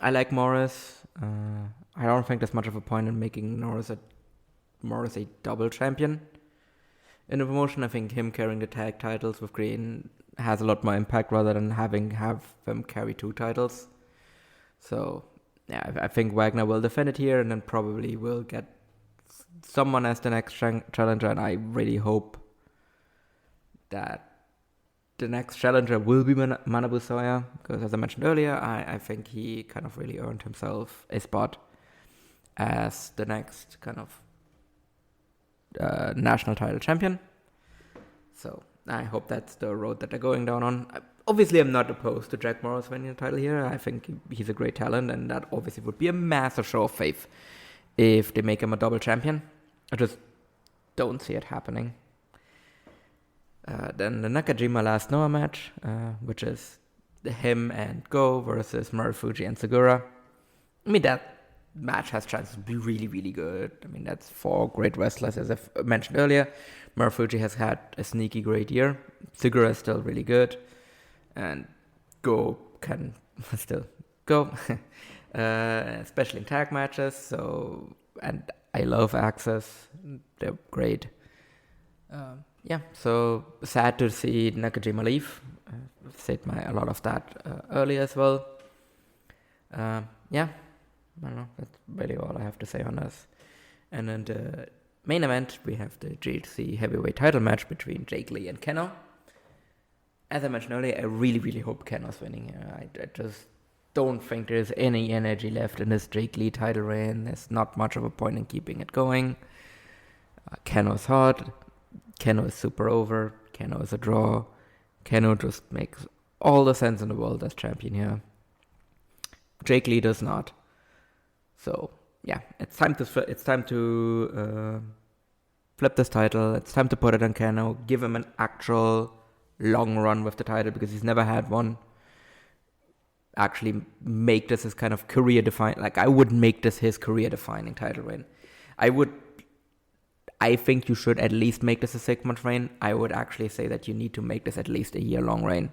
I like Morris. I don't think there's much of a point in making Morris a double champion in the promotion. I think him carrying the tag titles with Green has a lot more impact rather than have them carry 2 titles. So, I think Wagner will defend it here and then probably will get someone as the next challenger. And I really hope that the next challenger will be Manabu Soya, because as I mentioned earlier, I think he kind of really earned himself a spot as the next kind of national title champion. So I hope that's the road that they're going down on. Obviously, I'm not opposed to Jack Morris winning the title here. I think he's a great talent, and that obviously would be a massive show of faith if they make him a double champion. I just don't see it happening. Then the Nakajima last Noah match, which is him and Go versus Marufuji and Segura. I mean, match has chances to be really, really good. I mean, that's 4 great wrestlers, as I've mentioned earlier. Marufuji has had a sneaky great year. Segura is still really good. And Go can still go, especially in tag matches. So, and I love Access. They're great. So sad to see Nakajima leave. I've said a lot of that earlier as well. I don't know. That's really all I have to say on this. And then the main event, we have the GHC heavyweight title match between Jake Lee and Keno. As I mentioned earlier, I really, really hope Keno's winning here. I just don't think there's any energy left in this Jake Lee title reign. There's not much of a point in keeping it going. Keno's hot. Keno is super over. Keno is a draw. Keno just makes all the sense in the world as champion here. Jake Lee does not. So yeah, it's time to flip this title. It's time to put it on Keno. Give him an actual long run with the title because he's never had one. Actually make this his kind of career-defining. Like, I would make this his career-defining title reign. I think you should at least make this a 6-month reign. I would actually say that you need to make this at least a year-long reign.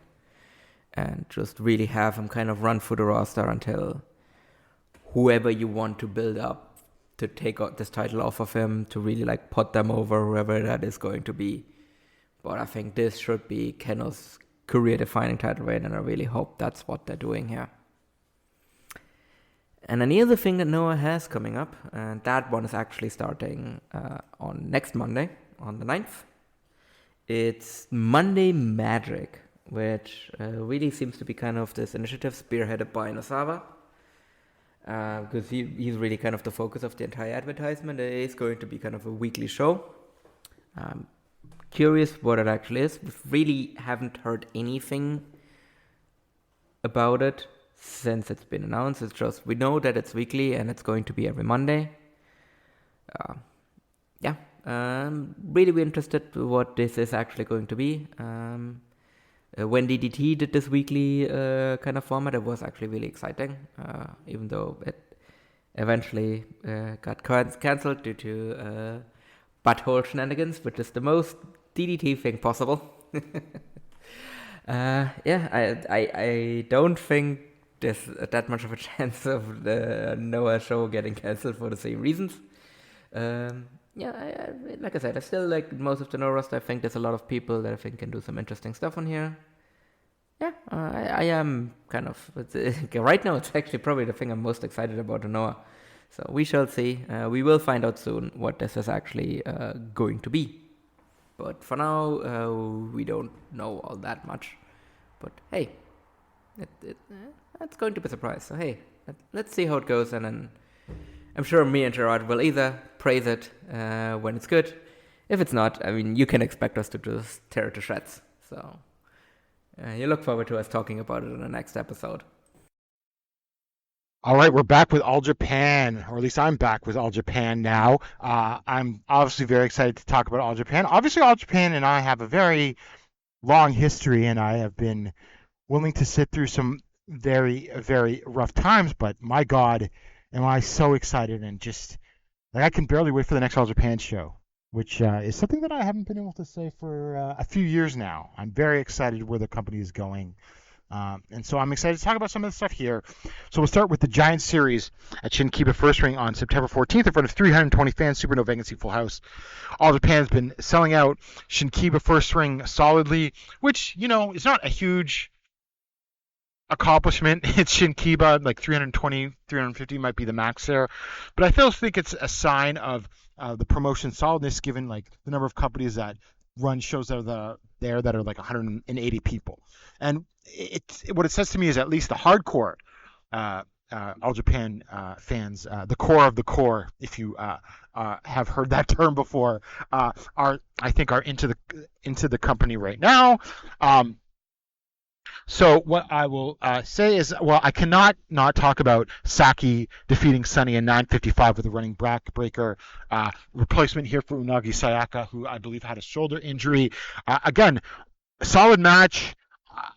And just really have him kind of run through the roster until whoever you want to build up to take out this title off of him, to really like put them over, whoever that is going to be. But I think this should be Keno's career-defining title reign, and I really hope that's what they're doing here. And any other thing that Noah has coming up, and that one is actually starting on next Monday, on the 9th. It's Monday Magic, which really seems to be kind of this initiative spearheaded by Nosawa. Because he's really kind of the focus of the entire advertisement. It is going to be kind of a weekly show. Curious what it actually is. We really haven't heard anything about it since it's been announced. It's just, we know that it's weekly and it's going to be every Monday. Really be interested to what this is actually going to be. When DDT did this weekly kind of format, it was actually really exciting, even though it eventually got cancelled due to butthole shenanigans, which is the most DDT thing possible. I don't think there's that much of a chance of the Noah show getting cancelled for the same reasons. Like I said, I still like most of the Noah roster. I think there's a lot of people that I think can do some interesting stuff on here. I am kind of... right now, it's actually probably the thing I'm most excited about the Noah. So we shall see. We will find out soon what this is actually going to be. But for now, we don't know all that much. But hey, it's going to be a surprise. So hey, let's see how it goes. And then I'm sure me and Gerard will either praise it when it's good. If it's not, I mean, you can expect us to just tear it to shreds. So you look forward to us talking about it in the next episode. All right, we're back with All Japan, or at least I'm back with All Japan now. I'm obviously very excited to talk about All Japan. Obviously, All Japan and I have a very long history, and I have been willing to sit through some very, very rough times, but my God, am I so excited, and just, like, I can barely wait for the next All Japan show, which is something that I haven't been able to say for a few years now. I'm very excited where the company is going. And so I'm excited to talk about some of the stuff here. So we'll start with the Giant Series at Shinkiba First Ring on September 14th in front of 320 fans, Super No Vacancy, full house. All Japan's been selling out Shinkiba First Ring solidly, which, you know, is not a huge accomplishment. It's Shinkiba, like 320, 350 might be the max there. But I still think it's a sign of the promotion solidness, given like the number of companies that run shows that are there that are like 180 people. And what it says to me is at least the hardcore All Japan fans, the core of the core, if you have heard that term before, are into the company right now. So what I will say is, well, I cannot not talk about Saki defeating Sonny in 9:55 with a running backbreaker. Replacement here for Unagi Sayaka, who I believe had a shoulder injury. Again, a solid match.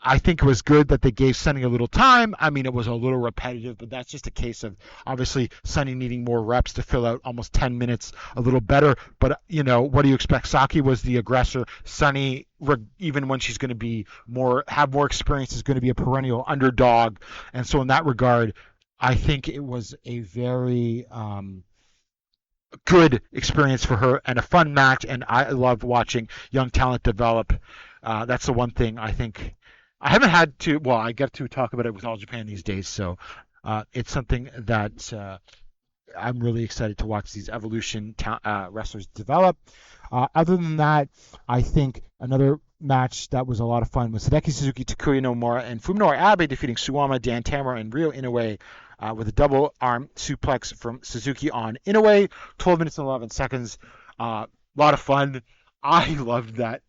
I think it was good that they gave Sunny a little time. I mean, it was a little repetitive, but that's just a case of obviously Sunny needing more reps to fill out almost 10 minutes a little better. But, what do you expect? Saki was the aggressor. Sunny, even when she's going to be have more experience, is going to be a perennial underdog. And so in that regard, I think it was a very good experience for her and a fun match. And I love watching young talent develop. That's the one thing I think. I haven't had to. Well, I get to talk about it with All Japan these days, so it's something that I'm really excited to watch these Evolution wrestlers develop. Other than that, I think another match that was a lot of fun was Hideki Suzuki, Takuya Nomura, and Fuminori Abe defeating Suwama, Dan Tamura, and Ryo Inoue with a double arm suplex from Suzuki on Inoue. 12 minutes and 11 seconds. A lot of fun. I loved that.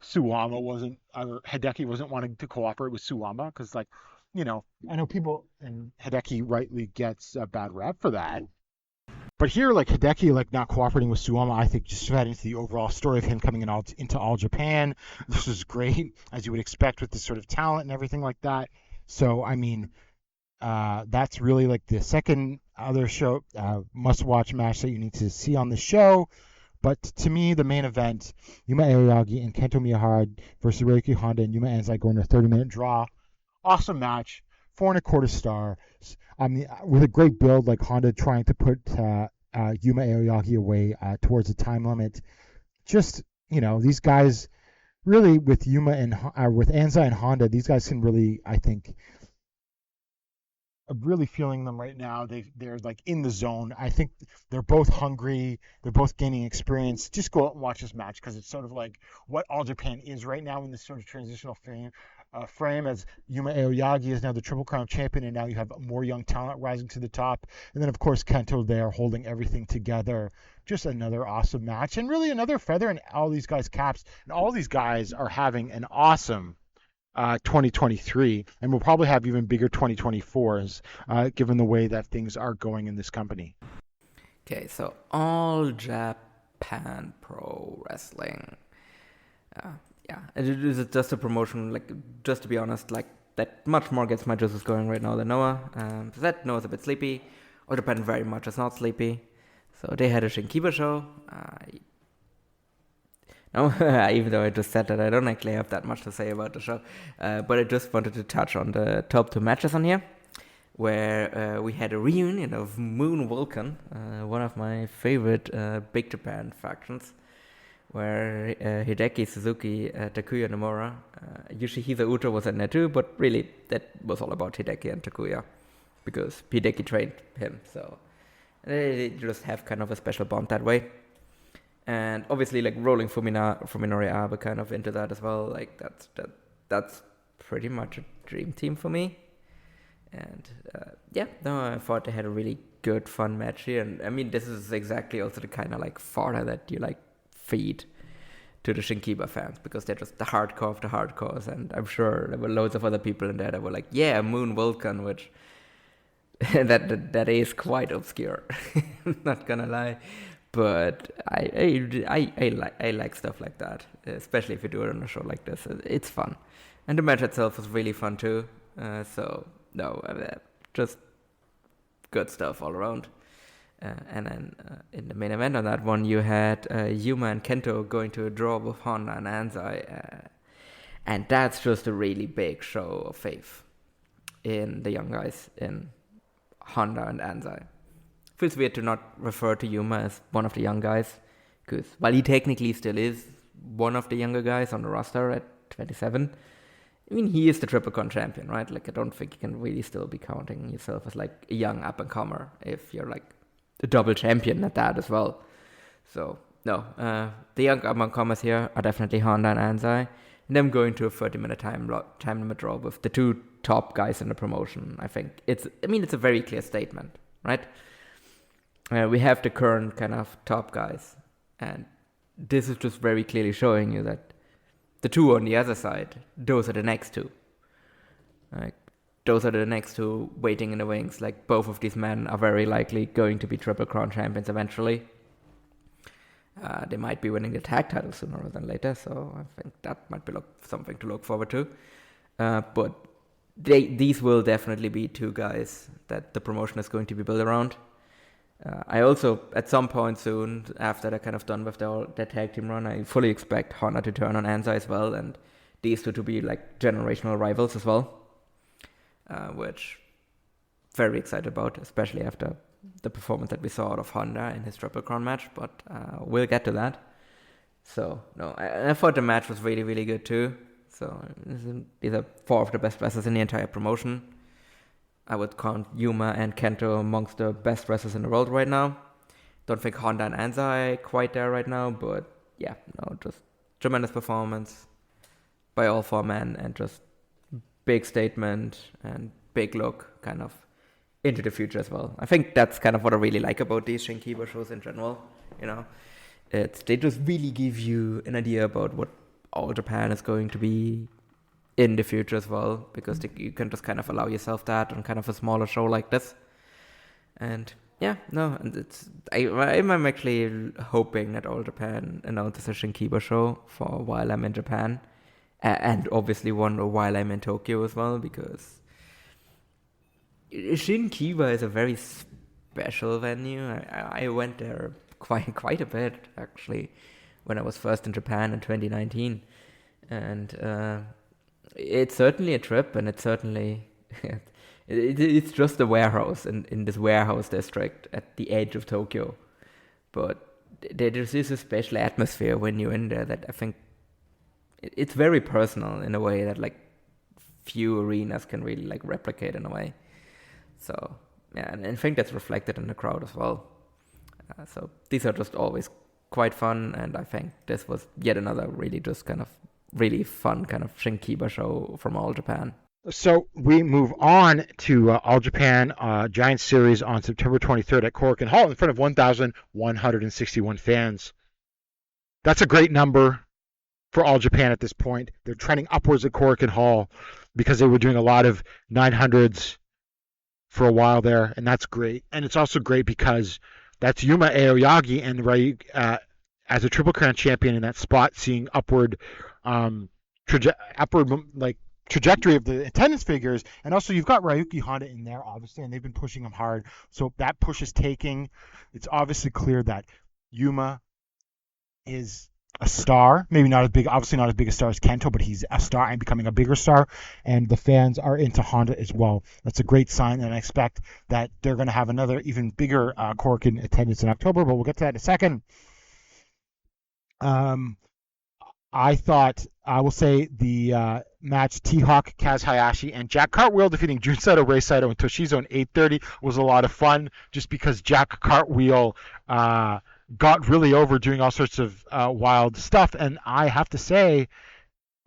Hideki wasn't wanting to cooperate with Suwama because, I know people, and Hideki rightly gets a bad rap for that. But here, Hideki, not cooperating with Suwama, I think just fed into the overall story of him coming into All Japan. This was great, as you would expect with this sort of talent and everything like that. So, I mean, that's really the second other show must-watch match that you need to see on the show. But to me, the main event, Yuma Aoyagi and Kento Miyahara versus Ryuki Honda and Yuma Anzai going to a 30-minute draw. Awesome match, 4.25 stars. I mean, with a great build, Honda trying to put Yuma Aoyagi away towards the time limit. Just, these guys really with Yuma and with Anzai and Honda, these guys can really, I think, I'm really feeling them right now. They're in the zone. I think they're both hungry. They're both gaining experience. Just go out and watch this match because it's sort of what All Japan is right now in this sort of transitional frame as Yuma Aoyagi is now the Triple Crown champion, and now you have more young talent rising to the top. And then, of course, Kento there holding everything together. Just another awesome match and really another feather in all these guys' caps. And all these guys are having an awesome 2023, and we'll probably have even bigger 2024s given the way that things are going in this company. Okay, so All Japan Pro Wrestling. It is just a promotion, just to be honest, that much more gets my juices going right now than Noah. That Noah's a bit sleepy. All Japan very much is not sleepy. So they had a Shinkiba show. Even though I just said that, I don't actually have that much to say about the show. But I just wanted to touch on the top 2 matches on here, where we had a reunion of Moon Vulcan, one of my favorite Big Japan factions, where Hideki Suzuki, Takuya Nomura, Yoshihisa Uto was in there too, but really that was all about Hideki and Takuya, because Hideki trained him, so they just have kind of a special bond that way. And obviously, rolling Fuminori Abe kind of into that as well. That's pretty much a dream team for me. And I thought they had a really good, fun match here. And I mean, this is exactly also the kind of fodder that you feed to the Shinkiba fans, because they're just the hardcore of the hardcores. And I'm sure there were loads of other people in there that were Moon Vulcan, which that is quite obscure. I'm not gonna lie. But I like stuff like that, especially if you do it on a show like this. It's fun. And the match itself was really fun too. Just good stuff all around. And then in the main event on that one, you had Yuma and Kento going to a draw with Honda and Anzai. And that's just a really big show of faith in the young guys, in Honda and Anzai. Feels weird to not refer to Yuma as one of the young guys, because while he technically still is one of the younger guys on the roster at 27, I mean, he is the Triple Crown champion, right? I don't think you can really still be counting yourself as a young up-and-comer if you're a double champion at that as well. So, no, the young up-and-comers here are definitely Honda and Anzai, and them going to a 30-minute time limit draw with the 2 top guys in the promotion. I think it's a very clear statement, right? We have the current kind of top guys, and this is just very clearly showing you that the 2 on the other side, those are the next 2. Those are the next 2 waiting in the wings. Both of these men are very likely going to be Triple Crown champions eventually. They might be winning the tag title sooner rather than later, so I think that might be something to look forward to. But these will definitely be two guys that the promotion is going to be built around. I also, at some point soon, after they're kind of done with their tag team run, I fully expect Honda to turn on Anza as well, and these two to be like generational rivals as well, which very excited about, especially after the performance that we saw out of Honda in his Triple Crown match, but we'll get to that. So, no, I thought the match was really, really good too. So, these are four of the best wrestlers in the entire promotion. I would count Yuma and Kento amongst the best wrestlers in the world right now. Don't think Honda and Anza are quite there right now, but yeah, no, just tremendous performance by all four men, and just big statement and big look kind of into the future as well. I think that's kind of what I really like about these Shinkiba shows in general. You know, they just really give you an idea about what All Japan is going to be in the future as well, because you can just kind of allow yourself that on kind of a smaller show like this. And yeah, no, and I'm actually hoping that All Japan announces a Shinkiba show for while I'm in Japan, and obviously one while I'm in Tokyo as well, because Shinkiba is a very special venue. I went there quite a bit actually when I was first in Japan in 2019, and it's certainly a trip, and it's certainly it's just a warehouse in this warehouse district at the edge of Tokyo, but there's this special atmosphere when you're in there that I think it's very personal in a way that like few arenas can really like replicate in a way. So yeah, and I think that's reflected in the crowd as well. So these are just always quite fun, and I think this was yet another really just kind of really fun kind of Shinkiba show from All Japan. So we move on to All Japan Giant Series on September 23rd at Korakuen Hall in front of 1,161 fans. That's a great number for All Japan at this point. They're trending upwards at Korakuen Hall because they were doing a lot of 900s for a while there, and that's great. And it's also great because that's Yuma Aoyagi and Ryuki as a Triple Crown champion in that spot, seeing upward trajectory of the attendance figures. And also you've got Ryuki Honda in there, obviously, and they've been pushing him hard. So that push is taking. It's obviously clear that Yuma is a star, maybe not as big, obviously not as big a star as Kento, but he's a star and becoming a bigger star, and the fans are into Honda as well. That's a great sign, and I expect that they're going to have another even bigger Korakuen attendance in October, but we'll get to that in a second. I thought, I will say, the match T-Hawk, Kaz Hayashi, and Jack Cartwheel defeating Jun Saito, Rei Saito, and Toshizo in 8:30 was a lot of fun, just because Jack Cartwheel got really over doing all sorts of wild stuff, and I have to say,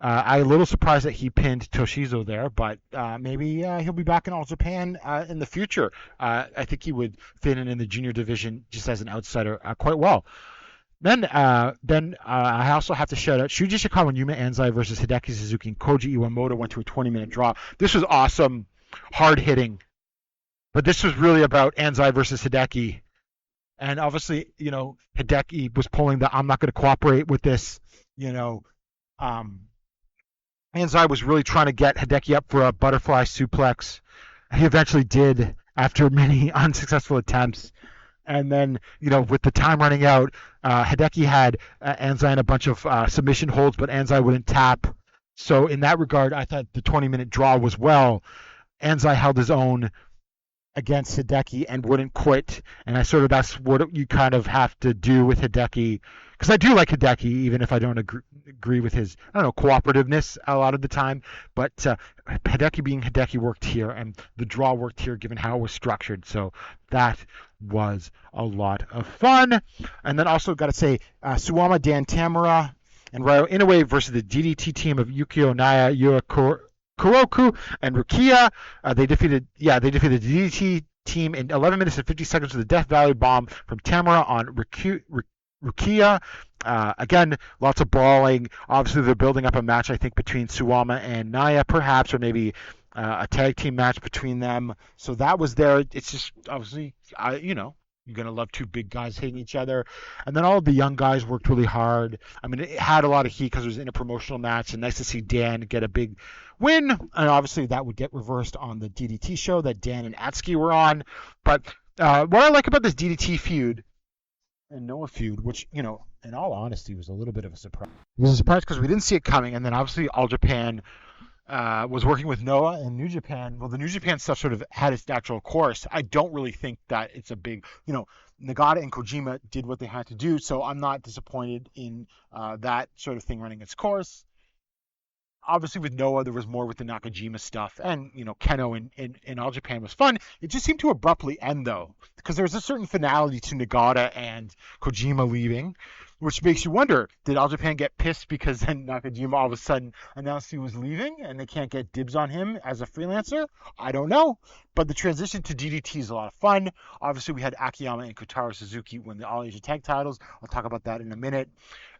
I'm a little surprised that he pinned Toshizo there, but maybe he'll be back in All Japan in the future. I think he would fit in the junior division just as an outsider quite well. Then I also have to shout out Shuji Ishikawa and Yuma Anzai versus Hideki Suzuki and Koji Iwamoto went to a 20-minute draw. This was awesome, hard-hitting, but this was really about Anzai versus Hideki. And obviously, Hideki was pulling the I'm not going to cooperate with this, Anzai was really trying to get Hideki up for a butterfly suplex. He eventually did after many unsuccessful attempts. And then, with the time running out, Hideki had Anzai in a bunch of submission holds, but Anzai wouldn't tap. So in that regard, I thought the 20-minute draw was well. Anzai held his own against Hideki and wouldn't quit. And that's what you kind of have to do with Hideki. Because I do like Hideki, even if I don't agree with his, cooperativeness a lot of the time. But Hideki being Hideki worked here, and the draw worked here given how it was structured. So that was a lot of fun. And then also got to say, Suwama Dan Tamura and Ryo Inoue versus the DDT team of Yukio Naya, Yua Kuroku, and Rukia. They defeated the DDT team in 11 minutes and 50 seconds with a Death Valley bomb from Tamura on Rukia. Again, lots of brawling. Obviously, they're building up a match, I think, between Suwama and Naya, perhaps, or maybe a tag team match between them. So that was there. It's just, obviously, You're going to love two big guys hitting each other. And then all of the young guys worked really hard. I mean, it had a lot of heat because it was in a promotional match, and nice to see Dan get a big win. And obviously that would get reversed on the DDT show that Dan and Atsuki were on. But what I like about this DDT feud and Noah feud, which, in all honesty, was a little bit of a surprise. It was a surprise because we didn't see it coming, and then obviously All Japan was working with Noah and New Japan. Well, the New Japan stuff sort of had its natural course. I don't really think that it's a big, Nagata and Kojima did what they had to do, so I'm not disappointed in that sort of thing running its course. Obviously, with Noah, there was more with the Nakajima stuff, and Keno in All Japan was fun. It just seemed to abruptly end, though, because there was a certain finality to Nagata and Kojima leaving, which makes you wonder, did All Japan get pissed because then Nakajima all of a sudden announced he was leaving and they can't get dibs on him as a freelancer? I don't know. But the transition to DDT is a lot of fun. Obviously, we had Akiyama and Kotaro Suzuki win the All Asia Tag titles. I'll talk about that in a minute.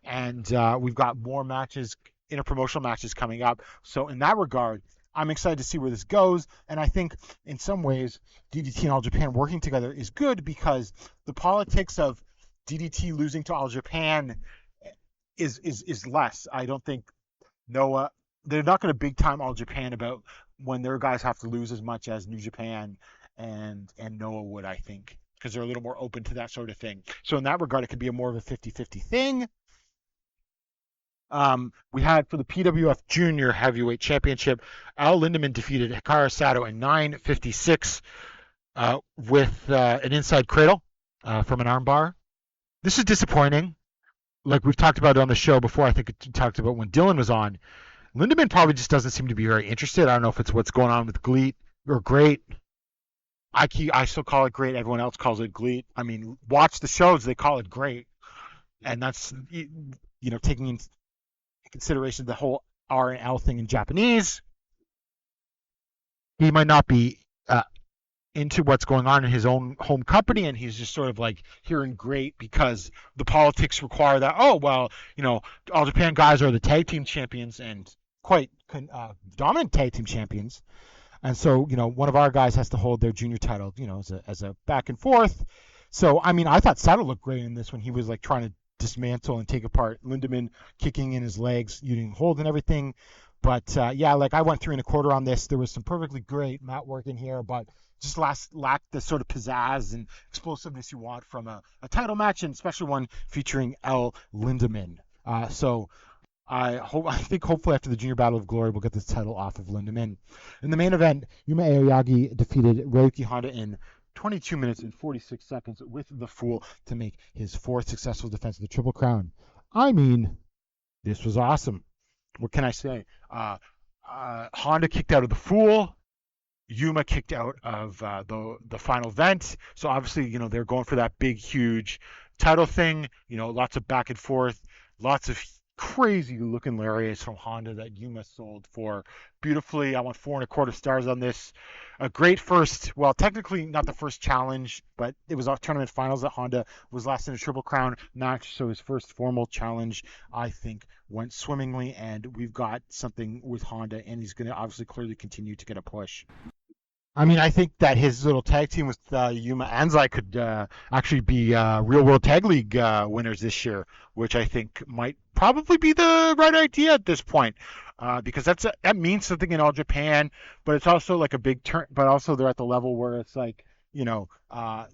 And we've got more matches, interpromotional matches coming up. So in that regard, I'm excited to see where this goes. And I think in some ways, DDT and All Japan working together is good because the politics of DDT losing to All Japan is less. I don't think Noah, they're not going to big time All Japan about when their guys have to lose as much as New Japan and Noah would, I think, because they're a little more open to that sort of thing. So in that regard, it could be a more of a 50-50 thing. We had for the PWF Junior Heavyweight Championship, Al Lindemann defeated Hikaru Sato in 9:56 with an inside cradle from an armbar. This is disappointing. Like we've talked about on the show before, I think we talked about when Dylan was on. Lindemann probably just doesn't seem to be very interested. I don't know if it's what's going on with GLEAT or Great. I still call it Great. Everyone else calls it GLEAT. I mean, watch the shows. They call it Great. And that's, taking into consideration the whole R and L thing in Japanese. He might not be into what's going on in his own home company, and he's just sort of like hearing Great because the politics require that. Oh, well, All Japan guys are the tag team champions and quite dominant tag team champions. And so, one of our guys has to hold their junior title, as a back and forth. So, I mean, I thought Sato looked great in this when he was like trying to dismantle and take apart Lindemann, kicking in his legs, using hold and everything. But I went 3 1/4 on this. There was some perfectly great mat work in here, but just lacked the sort of pizzazz and explosiveness you want from a title match, and especially one featuring L. Lindemann. So I think hopefully after the Junior Battle of Glory, we'll get this title off of Lindemann. In the main event, Yuma Aoyagi defeated Ryuki Honda in 22 minutes and 46 seconds with the Fool to make his 4th successful defense of the Triple Crown. I mean, this was awesome. What can I say? Honda kicked out of the Fool. Yuma kicked out of the final event. So obviously, they're going for that big, huge title thing. Lots of back and forth, lots of crazy looking lariats from Honda that Yuma sold for beautifully. I want 4 1/4 stars on this. A great first, well, technically not the first challenge, but it was our tournament finals that Honda was last in a Triple Crown match. So his first formal challenge, I think, went swimmingly, and we've got something with Honda, and he's going to obviously clearly continue to get a push. I mean, I think that his little tag team with Yuma Anzai could actually be Real World Tag League winners this year, which I think might probably be the right idea at this point, because that means something in All Japan, but it's also like a big turn. But also they're at the level where it's like,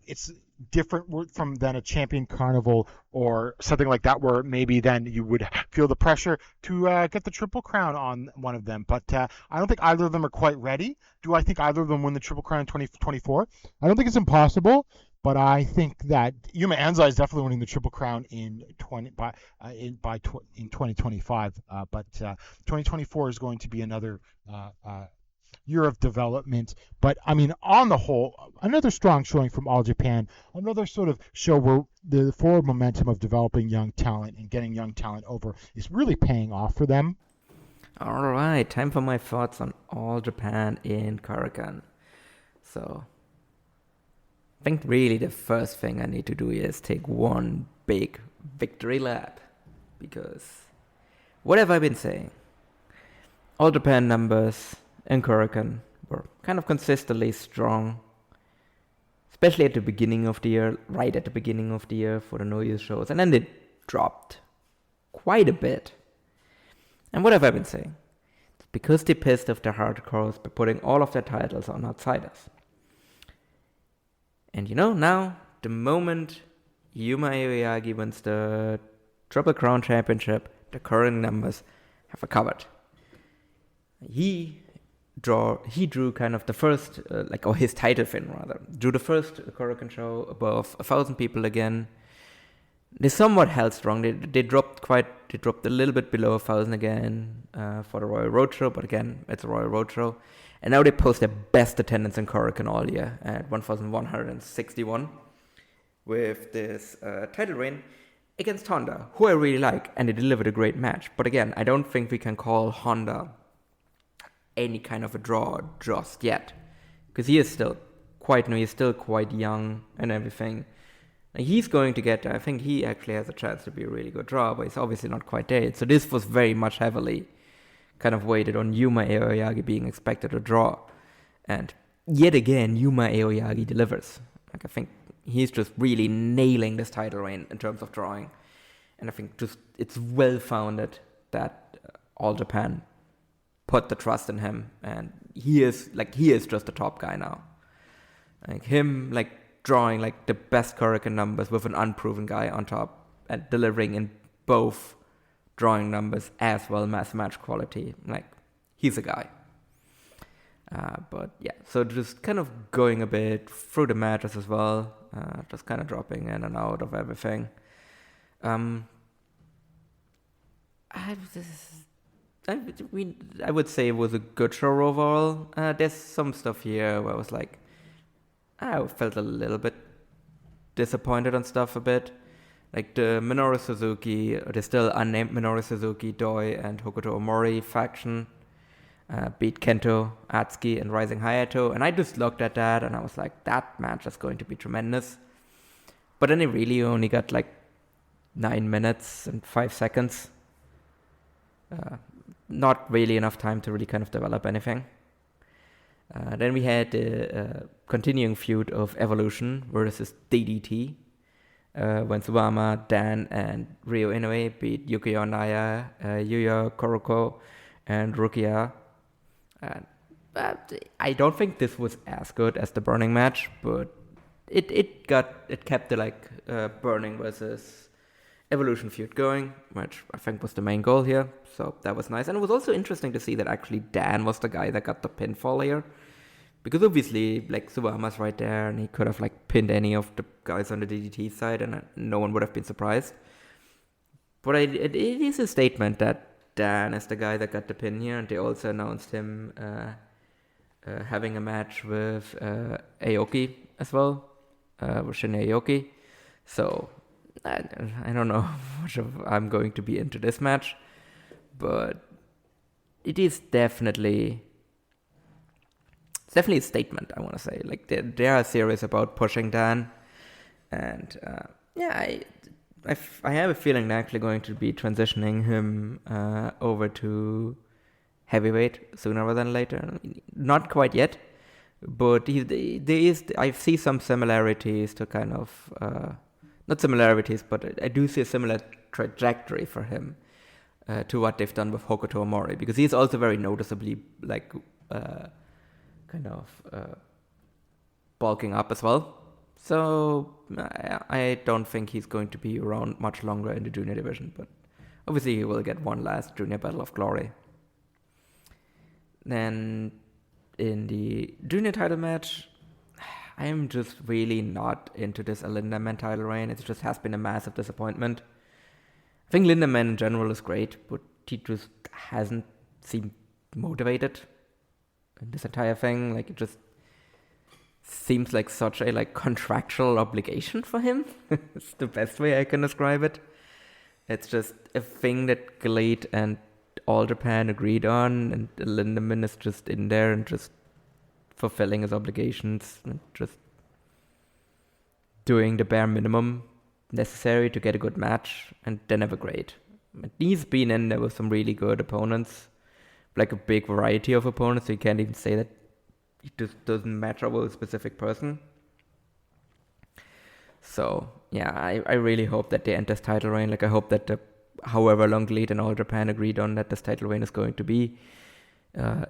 it's different from than a Champion Carnival or something like that, where maybe then you would feel the pressure to get the Triple Crown on one of them. But I don't think either of them are quite ready. Do I think either of them win the Triple Crown in 2024? I don't think it's impossible, but I think that Yuma Anzai is definitely winning the Triple Crown in 2025. But 2024 is going to be another year of development. But I mean, on the whole, another strong showing from All Japan, another sort of show where the forward momentum of developing young talent and getting young talent over is really paying off for them. All right, time for my thoughts on All Japan in Korakuen. So, I think really the first thing I need to do is take one big victory lap, because what have I been saying? All Japan numbers in Korakuen were kind of consistently strong, especially at the beginning of the year, right at the beginning of the year for the New Year's shows. And then they dropped quite a bit. And what have I been saying? It's because they pissed off their hardcores by putting all of their titles on outsiders. And now, the moment Yuma Aoyagi wins the Triple Crown Championship, the current numbers have recovered. He drew kind of the first, or his title fin rather, drew the first Korakuen show above 1,000 people again. They somewhat held strong. They dropped a little bit below 1,000 again for the Royal Road Show, but again, it's a Royal Road Show. And now they post their best attendance in Korakuen all year at 1,161 with this title reign against Honda, who I really like, and they delivered a great match. But again, I don't think we can call Honda any kind of a draw just yet, because he is still quite new, he's still quite young and everything. And he's going to get there. I think he actually has a chance to be a really good draw, but he's obviously not quite there yet. So this was very much heavily kind of weighted on Yuma Aoyagi being expected to draw. And yet again, Yuma Aoyagi delivers. I think he's just really nailing this title reign in terms of drawing. And I think just it's well-founded that All Japan put the trust in him, and he is just the top guy now. Him drawing the best Korakuen numbers with an unproven guy on top and delivering in both drawing numbers as well as match quality. He's a guy. But yeah, so just kind of going a bit through the matches as well, just kind of dropping in and out of everything. I would say it was a good show overall. There's some stuff here where I was I felt a little bit disappointed on stuff a bit. The Minoru Suzuki, the still unnamed Minoru Suzuki, Doi, and Hokuto Omori faction beat Kento, Atsuki, and Rising Hayato. And I just looked at that and I was like, that match is going to be tremendous. But then it really only got 9 minutes and 5 seconds. Not really enough time to really kind of develop anything. Then we had the continuing feud of Evolution versus DDT. When Suwama, Dan, and Ryo Inoue beat Yuki Onaya, Yuya Koroko, and Rukia. I don't think this was as good as the Burning match, but it kept the Burning versus Evolution feud going, which I think was the main goal here. So that was nice. And it was also interesting to see that actually Dan was the guy that got the pinfall here. Because obviously, Suwama's right there, and he could have, pinned any of the guys on the DDT side, and no one would have been surprised. But it is a statement that Dan is the guy that got the pin here, and they also announced him having a match with Aoki as well, with Shin Aoki. So I don't know how much I'm going to be into this match, but it is definitely a statement, I want to say. They are serious about pushing Dan, and I have a feeling they're actually going to be transitioning him over to heavyweight sooner rather than later. Not quite yet, but I see some similarities to kind of not similarities, but I do see a similar trajectory for him to what they've done with Hokuto Omori, because he's also very noticeably bulking up as well. So I don't think he's going to be around much longer in the junior division, but obviously he will get one last junior Battle of Glory. Then in the junior title match, I am just really not into this Lindaman title reign. It just has been a massive disappointment. I think Lindaman in general is great, but he just hasn't seemed motivated in this entire thing. It just seems like such a contractual obligation for him. It's the best way I can describe it. It's just a thing that GLEAT and All Japan agreed on, and Lindaman is just in there and just fulfilling his obligations and just doing the bare minimum necessary to get a good match, and they're never great. He's been in there with some really good opponents, a big variety of opponents, so you can't even say that he just doesn't match up with a specific person. So yeah, I really hope that they end this title reign. Like I hope that the however long Elite and All Japan agreed on that this title reign is going to be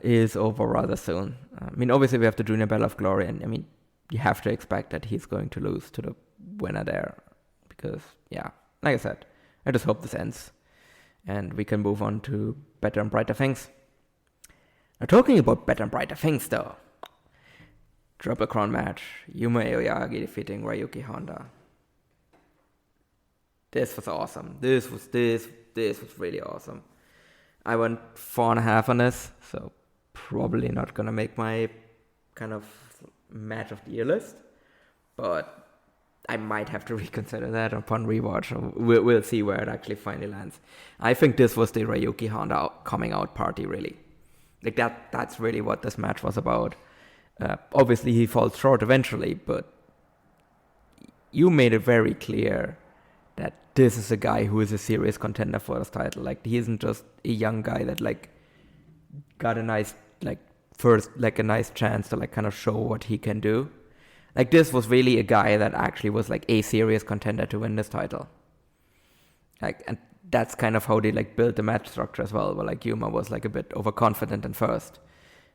is over rather soon. I mean, obviously we have the Junior Bell of Glory, and I mean, you have to expect that he's going to lose to the winner there, because yeah, like I said, I just hope this ends and we can move on to better and brighter things. Now, talking about better and brighter things though, Triple Crown match, Yuma Aoyagi defeating Ryuki Honda. This was awesome. This was really awesome. I went 4.5 on this, so probably not gonna make my kind of match of the year list, but I might have to reconsider that upon rewatch. We'll see where it actually finally lands. I think this was the Ryuki Honda coming out party, really. Like that's really what this match was about. Obviously he falls short eventually, but you made it very clear that this is a guy who is a serious contender for this title. Like, he isn't just a young guy that like got a nice a nice chance to like kind of show what he can do. Like, this was really a guy that actually was like a serious contender to win this title. Like, and that's kind of how they like built the match structure as well, where like Yuma was like a bit overconfident in first,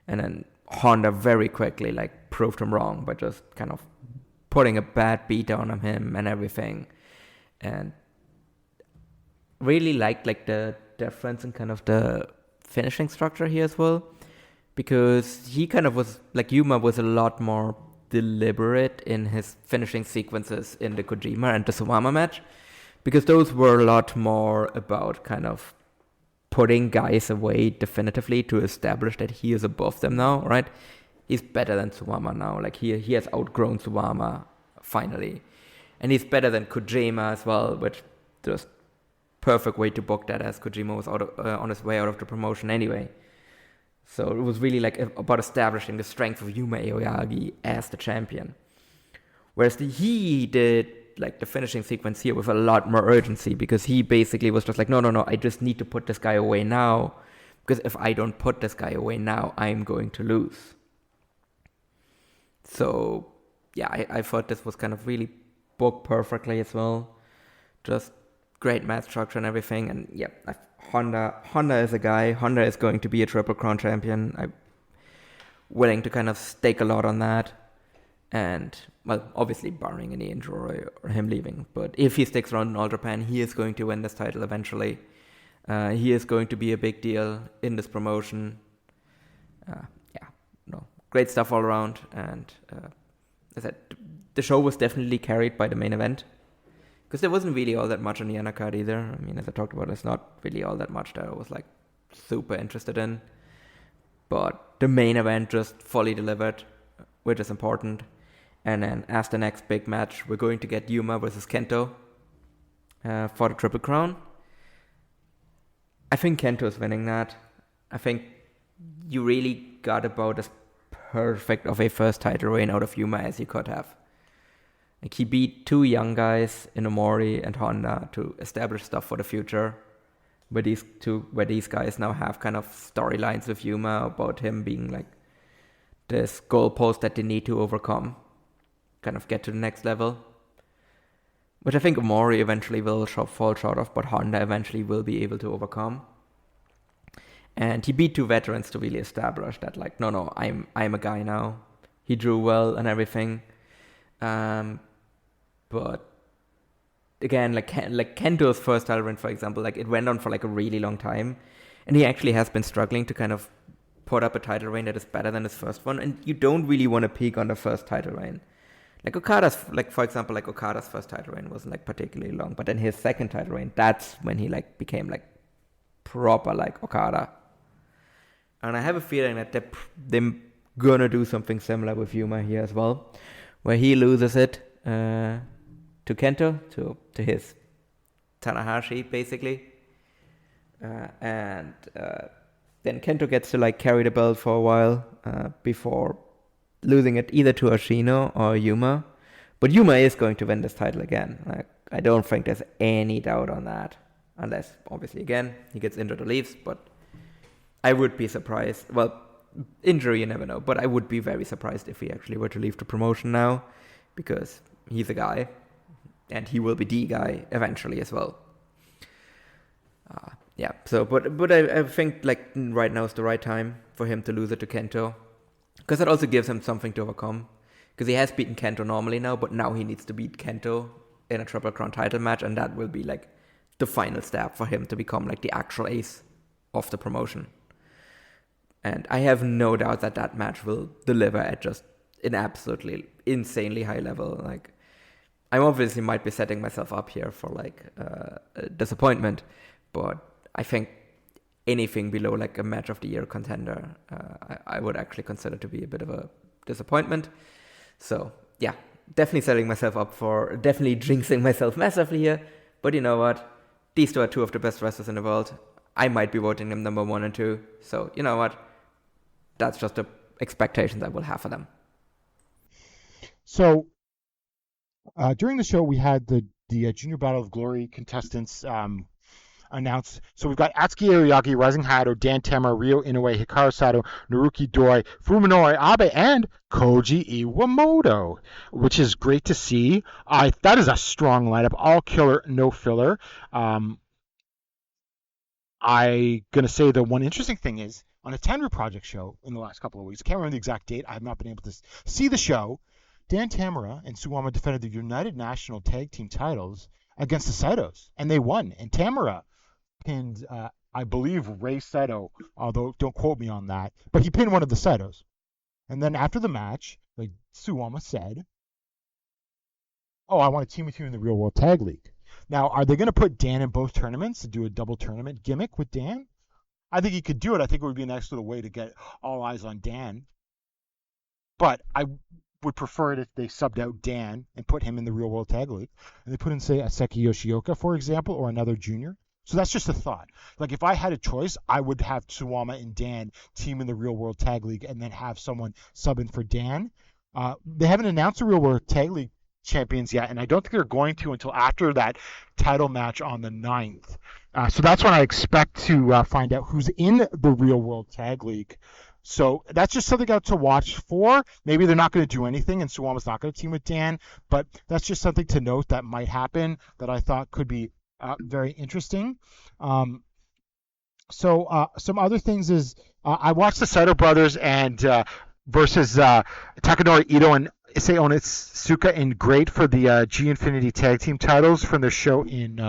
and then Honda very quickly like proved him wrong by just kind of putting a bad beat down on him and everything. And really liked like the difference in kind of the finishing structure here as well, because he kind of was like, Yuma was a lot more deliberate in his finishing sequences in the Kojima and the Suwama match, because those were a lot more about kind of putting guys away definitively to establish that he is above them now, right? He's better than Suwama now. Like, he has outgrown Suwama finally. And he's better than Kojima as well, which just perfect way to book that, as Kojima was on his way out of the promotion anyway. So it was really like about establishing the strength of Yuma Aoyagi as the champion. Whereas he did like the finishing sequence here with a lot more urgency, because he basically was just like, no, I just need to put this guy away now, because if I don't put this guy away now, I'm going to lose. So yeah, I thought this was kind of really booked perfectly as well. Just great match structure and everything. And yeah, Honda is a guy. Honda is going to be a Triple Crown champion. I'm willing to kind of stake a lot on that. And, well, obviously barring any injury or him leaving. But if he sticks around in All Japan, he is going to win this title eventually. He is going to be a big deal in this promotion. Great stuff all around. And as I said, the show was definitely carried by the main event, because there wasn't really all that much on the undercard either. I mean, as I talked about, it's not really all that much that I was like super interested in. But the main event just fully delivered, which is important. And then as the next big match, we're going to get Yuma versus Kento for the Triple Crown. I think Kento is winning that. I think you really got about as perfect of a first title reign out of Yuma as you could have. Like, he beat two young guys in Omori and Honda to establish stuff for the future, where these guys now have kind of storylines with Yuma about him being like this goalpost that they need to overcome, kind of get to the next level, which I think Omori eventually will fall short of, but Honda eventually will be able to overcome. And he beat two veterans to really establish that, like, no, I'm a guy now. He drew well and everything. But again, like Kento's first title reign, for example, like, it went on for like a really long time, and he actually has been struggling to kind of put up a title reign that is better than his first one. And you don't really want to peak on the first title reign. Like Okada's, like, for example, like Okada's first title reign wasn't like particularly long, but then his second title reign, that's when he like became like proper like Okada. And I have a feeling that they're gonna do something similar with Yuma here as well, where he loses it to Kento, to his Tanahashi, basically. And then Kento gets to like carry the belt for a while before losing it either to Ashino or Yuma. But Yuma is going to win this title again. Like, I don't think there's any doubt on that. Unless, obviously, again, he gets injured or leaves. But I would be surprised. Well, injury, you never know. But I would be very surprised if he actually were to leave the promotion now. Because he's a guy. and he will be the guy eventually as well. Yeah. So, but I think like right now is the right time for him to lose it to Kento, because it also gives him something to overcome. Because he has beaten Kento normally now, but now he needs to beat Kento in a Triple Crown title match, and that will be like the final step for him to become like the actual ace of the promotion. And I have no doubt that that match will deliver at just an absolutely insanely high level. Like, I obviously might be setting myself up here for like a disappointment, but I think anything below like a match of the year contender, I would actually consider to be a bit of a disappointment. So yeah, definitely setting myself up for definitely jinxing myself massively here. But you know what? These two are two of the best wrestlers in the world. I might be voting them number 1 and 2. So you know what? That's just the expectations I will have for them. So during the show, we had the Junior Battle of Glory contestants announced. So we've got Atsuki Aoyagi, Rising Hayato, Dan Tamura, Ryo Inoue, Hikaru Sato, Naruki Doi, Fuminori Abe, and Koji Iwamoto, which is great to see. That is a strong lineup, all killer, no filler. I'm gonna say the one interesting thing is on a Tenru Project show in the last couple of weeks. I can't remember the exact date. I have not been able to see the show. Dan Tamura and Suwama defended the United National Tag Team titles against the Saitos, and they won. And Tamura pinned, I believe, Rei Saito, although don't quote me on that, but he pinned one of the Saitos. And then after the match, like Suwama said, "Oh, I want to team with you in the Real World Tag League." Now, are they going to put Dan in both tournaments to do a double tournament gimmick with Dan? I think he could do it. I think it would be a nice little way to get all eyes on Dan. But I would prefer it if they subbed out Dan and put him in the Real World Tag League. And they put in, say, a Seki Yoshioka, for example, or another junior. So that's just a thought. Like, if I had a choice, I would have Suwama and Dan team in the Real World Tag League and then have someone sub in for Dan. They haven't announced the Real World Tag League champions yet, and I don't think they're going to until after that title match on the 9th. So that's when I expect to find out who's in the Real World Tag League. So that's just something to watch for. Maybe they're not going to do anything and Suwama's not going to team with Dan, but that's just something to note that might happen that I thought could be very interesting. So some other things is I watched the Saito brothers and versus Takanori Ito and Issei Onitsuka in Great for the G Infinity Tag Team titles from their show in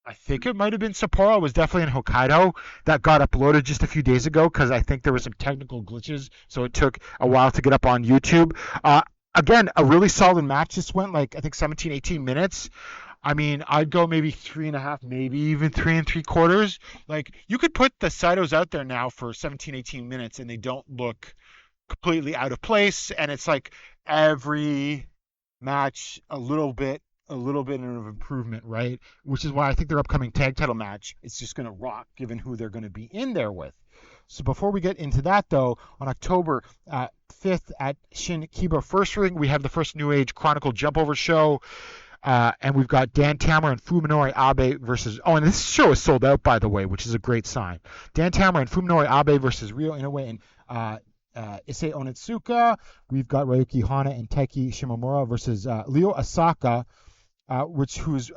I think it might have been Sapporo. It was definitely in Hokkaido. That got uploaded just a few days ago because I think there were some technical glitches, so it took a while to get up on YouTube. Again, a really solid match. This went like, I think, 17, 18 minutes. I mean, I'd go maybe 3.5, maybe even 3 3/4. Like, you could put the Saitos out there now for 17, 18 minutes, and they don't look completely out of place. And it's like every match a little bit of improvement, right? Which is why I think their upcoming tag title match is just going to rock, given who they're going to be in there with. So before we get into that, though, on October 5th at Shin Kiba First Ring, we have the first New Age Chronicle Jumpover show. And we've got Dan Tamura and Fuminori Abe versus... Oh, and this show is sold out, by the way, which is a great sign. Dan Tamura and Fuminori Abe versus Ryo Inoue and Issei Onitsuka. We've got Ryuki Honda and Taiki Shimomura versus Ryo Asaka, who's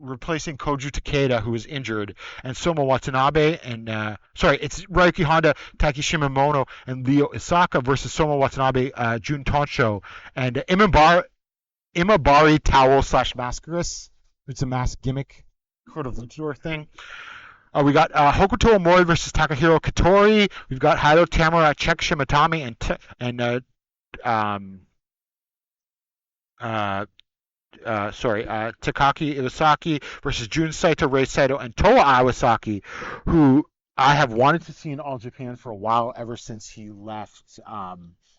replacing Koju Takeda, who is injured, and Soma Watanabe, and it's Ryuki Honda, Taiki Shimomura, and Ryo Asaka versus Soma Watanabe, Jun Tonsho, and Imabari Towel / Mascaris. It's a mask gimmick, sort of luchador thing. We got Hokuto Omori versus Takahiro Katori. We've got Hayato Tamura, Chek Shimatami, Takaki Iwasaki versus Jun Saito, Rei Saito, and Toa Iwasaki, who I have wanted to see in All Japan for a while, ever since he left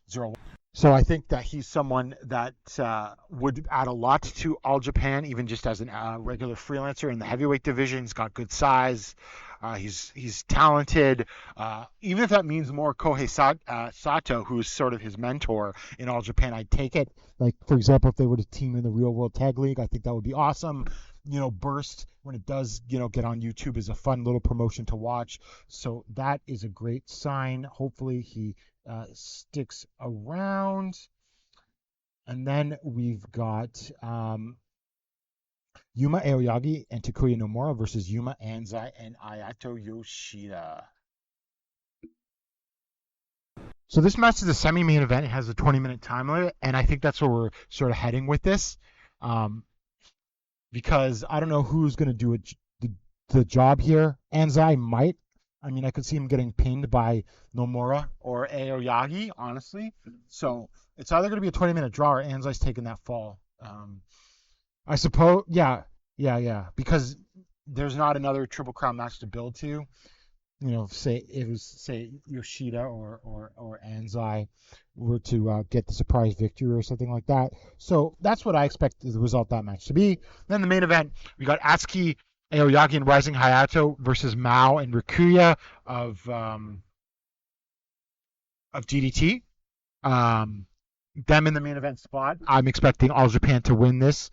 Zero. So I think that he's someone that would add a lot to All Japan, even just as a regular freelancer in the heavyweight division. He's got good size. He's talented. Even if that means more Kohei Sato, who's sort of his mentor in All Japan, I'd take it. Like, for example, if they were to team in the Real World Tag League, I think that would be awesome. Burst, when it does, get on YouTube, is a fun little promotion to watch. So that is a great sign. Hopefully he sticks around. And then we've got Yuma Aoyagi and Takuya Nomura versus Yuma Anzai and Ayato Yoshida. So this match is a semi-main event. It has a 20-minute time limit, and I think that's where we're sort of heading with this, because I don't know who's going to do the job here. Anzai might. I mean, I could see him getting pinned by Nomura or Aoyagi, honestly. So it's either going to be a 20-minute draw or Anzai's taking that fall. I suppose, yeah, because there's not another Triple Crown match to build to. You know, say Yoshida or Anzai were to get the surprise victory or something like that. So that's what I expect the result of that match to be. Then the main event, we got Atsuki Aoyagi and Rising Hayato versus Mao and Rikuya of DDT. Them in the main event spot. I'm expecting All Japan to win this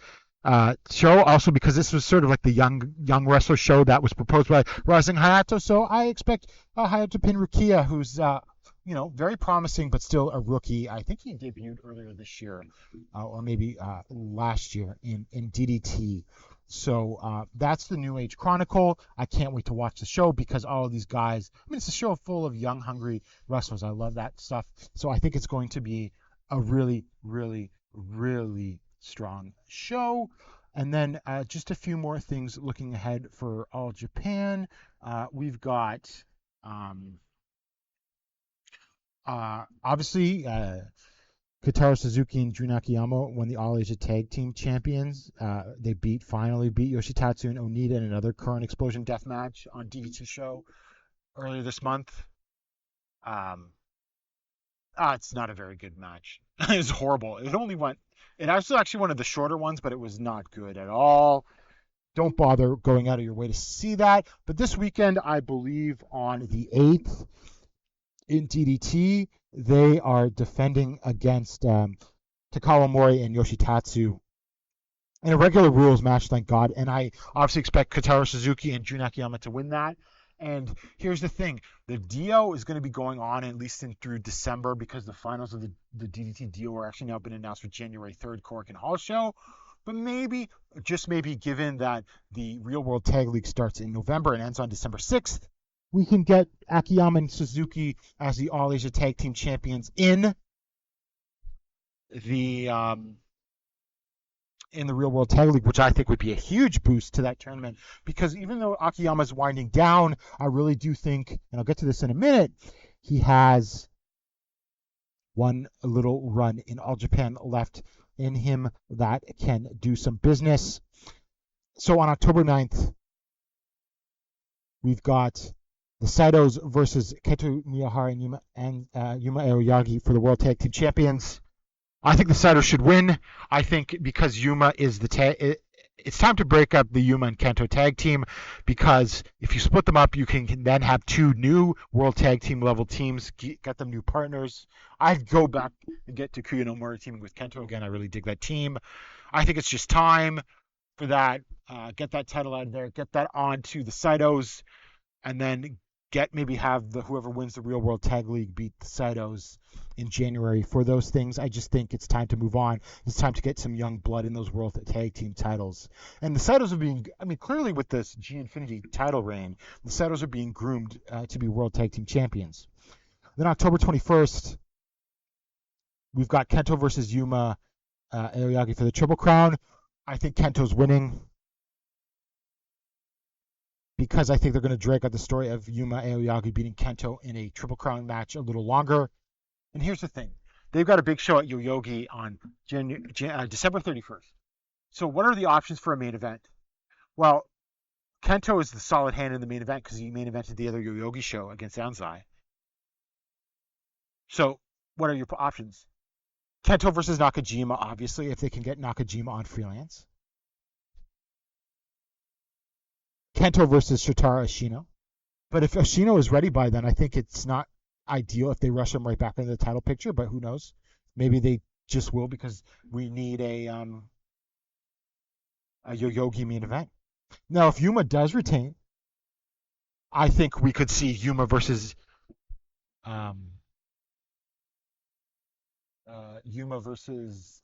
show, also because this was sort of like the young wrestler show that was proposed by Rising Hayato. So I expect Hayato to pin Rikuya, who's very promising but still a rookie. I think he debuted earlier this year, or maybe last year in DDT. So that's the New Age Chronicle. I can't wait to watch the show because all of these guys, I mean, it's a show full of young, hungry wrestlers. I love that stuff. So I think it's going to be a really, really, really strong show. And then just a few more things looking ahead for All Japan. We've got obviously Kotaro Suzuki and Jun Akiyama won the All Asia Tag Team Champions. They finally beat Yoshitatsu and Onita in another Current Explosion death match on DDT show earlier this month. It's not a very good match. It was horrible. It was actually one of the shorter ones, but it was not good at all. Don't bother going out of your way to see that. But this weekend, I believe on the 8th in DDT, they are defending against Takawa Mori and Yoshitatsu in a regular rules match, thank God. And I obviously expect Kotaro Suzuki and Jun Akiyama to win that. And here's the thing. The Dio is going to be going on at least through December because the finals of the DDT Dio are actually now been announced for January 3rd, Cork and Hall show. But maybe, just maybe, given that the Real World Tag League starts in November and ends on December 6th, we can get Akiyama and Suzuki as the All Asia Tag Team Champions in the Real World Tag League, which I think would be a huge boost to that tournament. Because even though Akiyama's winding down, I really do think, and I'll get to this in a minute, he has one little run in All Japan left in him that can do some business. So on October 9th, we've got the Saitos versus Kento Miyahara and Yuma Aoyagi for the World Tag Team Champions. I think the Saitos should win. I think because Yuma is it's time to break up the Yuma and Kento tag team, because if you split them up, you can then have two new World Tag Team level teams, get them new partners. I'd go back and get Takuya Nomura teaming with Kento again. I really dig that team. I think it's just time for that. Get that title out of there. Get that on to the Saitos, and then have whoever wins the Real World Tag League beat the Saitos in January for those things. I just think it's time to move on. It's time to get some young blood in those World Tag Team titles. And the Saitos are being, clearly with this G Infinity title reign, the Saitos are being groomed to be World Tag Team Champions. Then October 21st, we've got Kento versus Yuma Aoyagi for the Triple Crown. I think Kento's winning, because I think they're going to drag out the story of Yuma Aoyagi beating Kento in a Triple Crown match a little longer. And here's the thing. They've got a big show at Yoyogi on December 31st. So what are the options for a main event? Well, Kento is the solid hand in the main event because he main evented the other Yoyogi show against Anzai. So what are your options? Kento versus Nakajima, obviously, if they can get Nakajima on freelance. Kento versus Shotaro Ashino. But if Ashino is ready by then, I think it's not ideal if they rush him right back into the title picture, but who knows? Maybe they just will, because we need a Yoyogi main event. Now, if Yuma does retain, I think we could see Yuma versus Yuma versus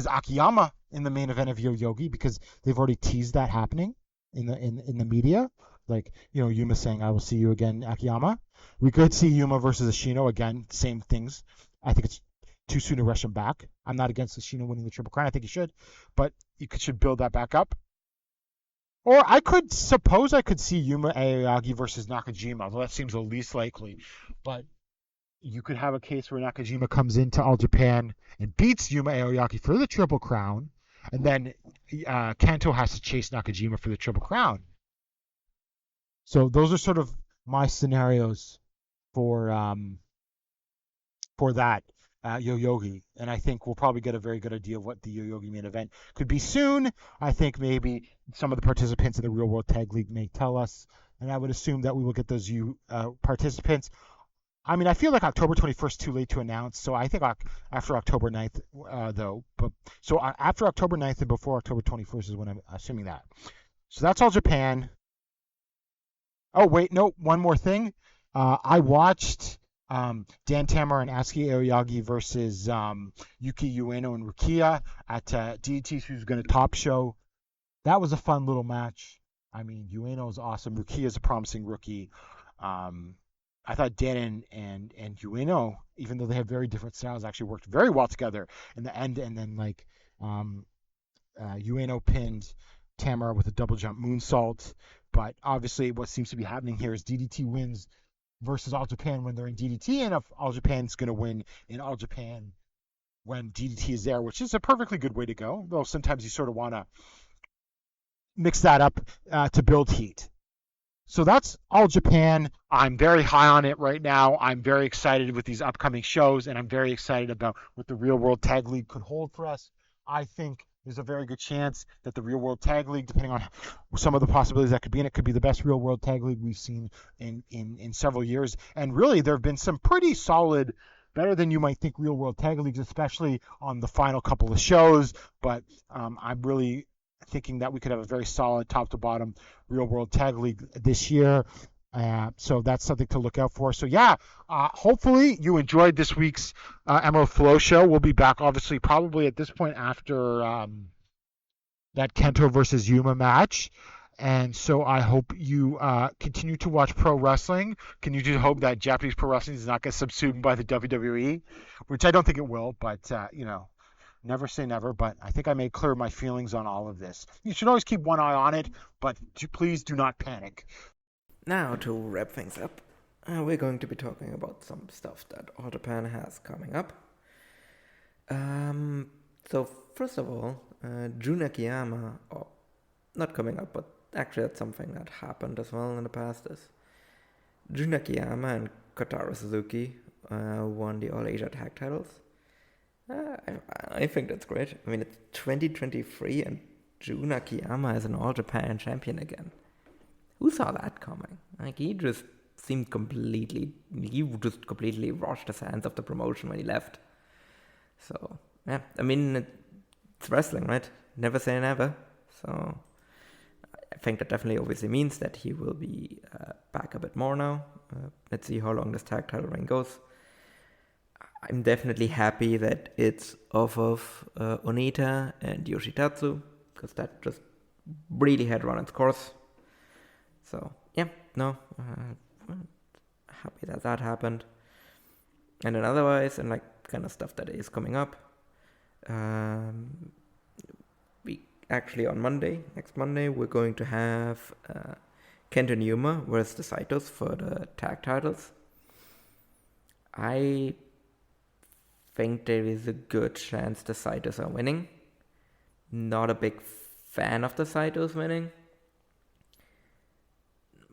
Akiyama in the main event of Yoyogi because they've already teased that happening in the media. Like, Yuma saying, "I will see you again, Akiyama." We could see Yuma versus Ashino again, same things. I think it's too soon to rush him back. I'm not against Ashino winning the Triple Crown. I think he should, but should build that back up. Or I could see Yuma Aoyagi versus Nakajima. Well, that seems the least likely, but you could have a case where Nakajima comes into All Japan and beats Yuma Aoyagi for the Triple Crown, and then Kanto has to chase Nakajima for the Triple Crown. So those are sort of my scenarios for that Yoyogi, and I think we'll probably get a very good idea of what the Yoyogi main event could be soon. I think maybe some of the participants in the Real World Tag League may tell us, and I would assume that we will get those participants. I mean, I feel like October 21st too late to announce, so I think after October 9th, though. But so after October 9th and before October 21st is when I'm assuming that. So that's All Japan. Oh wait, no, one more thing. I watched Dan Tamura and Asuki Aoyagi versus Yuki Ueno and Rukia at DDT's Who's Gonna Top show. That was a fun little match. I mean, Ueno is awesome. Rukia is a promising rookie. I thought Dan and Ueno, even though they have very different styles, actually worked very well together in the end. And then Ueno pinned Tamura with a double jump moonsault. But obviously, what seems to be happening here is DDT wins versus All Japan when they're in DDT, and if All Japan's going to win in All Japan when DDT is there, which is a perfectly good way to go. Though sometimes you sort of want to mix that up to build heat. So that's All Japan. I'm very high on it right now. I'm very excited with these upcoming shows, and I'm very excited about what the Real World Tag League could hold for us. I think there's a very good chance that the Real World Tag League, depending on some of the possibilities that could be in it, could be the best Real World Tag League we've seen in several years. And really, there have been some pretty solid, better than you might think, Real World Tag Leagues, especially on the final couple of shows. But I'm really thinking that we could have a very solid top-to-bottom Real World Tag League this year. So that's something to look out for. So hopefully you enjoyed this week's Emerald Flow Show. We'll be back, obviously, probably at this point after that Kento versus Yuma match. And so I hope you continue to watch pro wrestling. Continue to hope that Japanese pro wrestling does not get subsumed by the WWE, which I don't think it will, but never say never. But I think I made clear my feelings on all of this. You should always keep one eye on it, but please do not panic. Now, to wrap things up, we're going to be talking about some stuff that All Japan has coming up. So, first of all, Jun Akiyama, not coming up, but actually that's something that happened as well in the past, is Jun Akiyama and Kotaro Suzuki won the All Asia Tag titles. I think that's great. I mean, it's 2023 and Jun Akiyama is an All Japan champion again. Who saw that coming? Like, he just completely washed his hands of the promotion when he left. So, yeah, I mean, it's wrestling, right? Never say never. So, I think that definitely obviously means that he will be back a bit more now. Let's see how long this tag title reign goes. I'm definitely happy that it's off of Onita and Yoshitatsu, because that just really had run its course. So, happy that happened. And then otherwise, and kind of stuff that is coming up, we actually on next Monday, we're going to have Kento and Yuma versus the Saitos for the tag titles. I think there is a good chance the Saitos are winning. Not a big fan of the Saitos winning.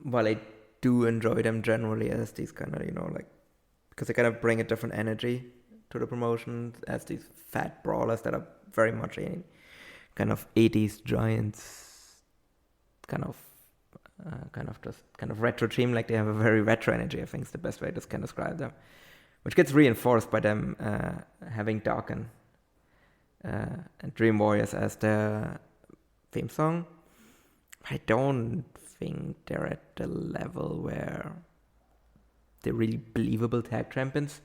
While I do enjoy them generally as these kind of, because they kind of bring a different energy to the promotion as these fat brawlers that are very much a kind of 80s Giants kind of retro team. Like, they have a very retro energy, I think is the best way to kind of describe them, which gets reinforced by them having Darken and Dream Warriors as their theme song. I don't think they're at the level where they're really believable tag champions.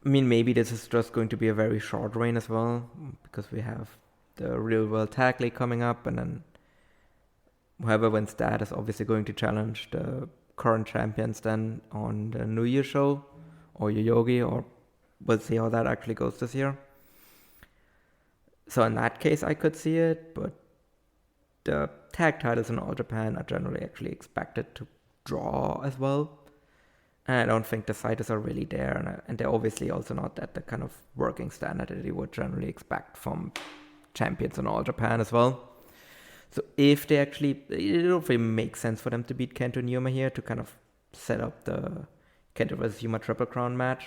I mean, maybe this is just going to be a very short reign as well, because we have the Real World Tag League coming up, and then whoever wins that is obviously going to challenge the current champions then on the New Year show, or Aoyagi, or we'll see how that actually goes this year. So in that case, I could see it, but the tag titles in All Japan are generally actually expected to draw as well. And I don't think the fighters are really there, and they're obviously also not at the kind of working standard that you would generally expect from champions in All Japan as well. So if they actually, it don't really make sense for them to beat Kento and Yuma here to kind of set up the Kento vs Yuma Triple Crown match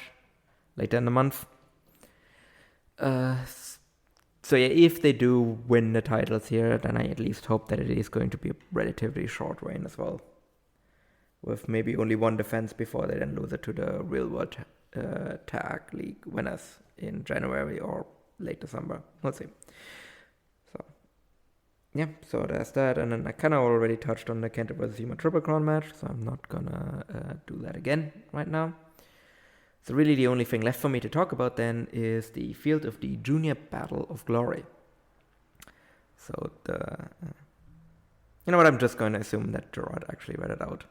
later in the month. So yeah, if they do win the titles here, then I at least hope that it is going to be a relatively short reign as well, with maybe only one defense before they then lose it to the Real World Tag League winners in January or late December. We'll see. So yeah, so there's that, and then I kind of already touched on the Kento vs Yuma Triple Crown match, so I'm not gonna do that again right now. So really the only thing left for me to talk about then is the field of the Junior Battle of Glory. So you know what, I'm just going to assume that Gerard actually read it out.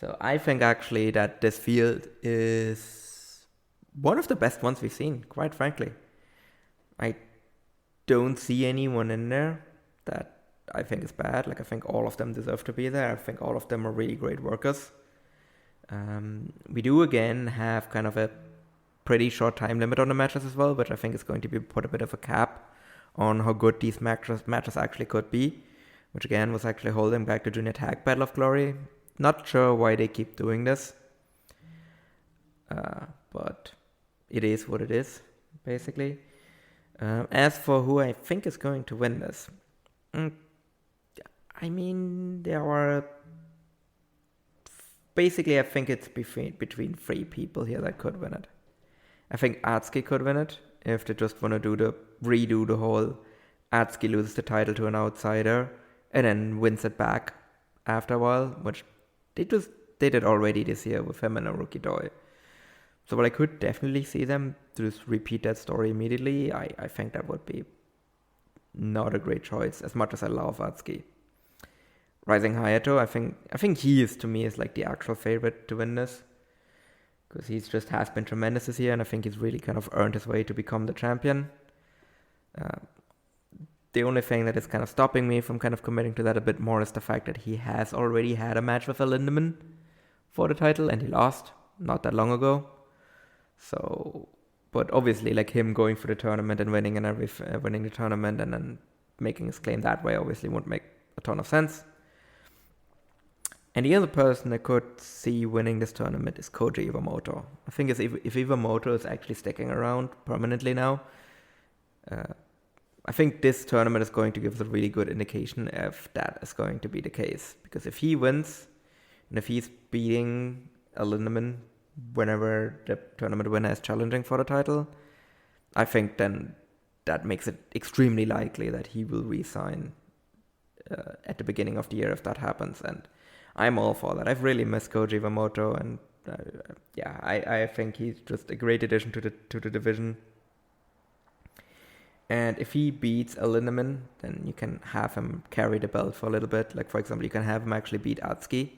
So I think actually that this field is one of the best ones we've seen, quite frankly. I don't see anyone in there that I think is bad. Like, I think all of them deserve to be there. I think all of them are really great workers. We do again have kind of a pretty short time limit on the matches as well, which I think is going to be put a bit of a cap on how good these matches actually could be, which again was actually holding back the Junior Tag Battle of Glory. Not sure why they keep doing this, but it is what it is, basically. As for who I think is going to win this, I mean, there are basically, I think it's between three people here that could win it. I think Atsuki could win it if they just want to redo the whole Atsuki loses the title to an outsider and then wins it back after a while, which they did it already this year with him and Naruki Doi. So while I could definitely see them just repeat that story immediately, I think that would be not a great choice, as much as I love Atsuki. Rising Hayato, I think he is, to me, is like the actual favorite to win this, because he's just has been tremendous this year, and I think he's really kind of earned his way to become the champion. The only thing that is kind of stopping me from kind of committing to that a bit more is the fact that he has already had a match with a Lindemann for the title, and he lost not that long ago. So, but obviously, like, him going for the tournament and winning the tournament and then making his claim that way obviously would make a ton of sense. And the other person I could see winning this tournament is Koji Iwamoto. I think if Iwamoto is actually sticking around permanently now, I think this tournament is going to give us a really good indication if that is going to be the case. Because if he wins, and if he's beating a Lindemann whenever the tournament winner is challenging for the title, I think then that makes it extremely likely that he will resign at the beginning of the year if that happens. And I'm all for that. I've really missed Koji Iwamoto, and I think he's just a great addition to the division. And if he beats a Lindemann, then you can have him carry the belt for a little bit. Like, for example, you can have him actually beat Atsuki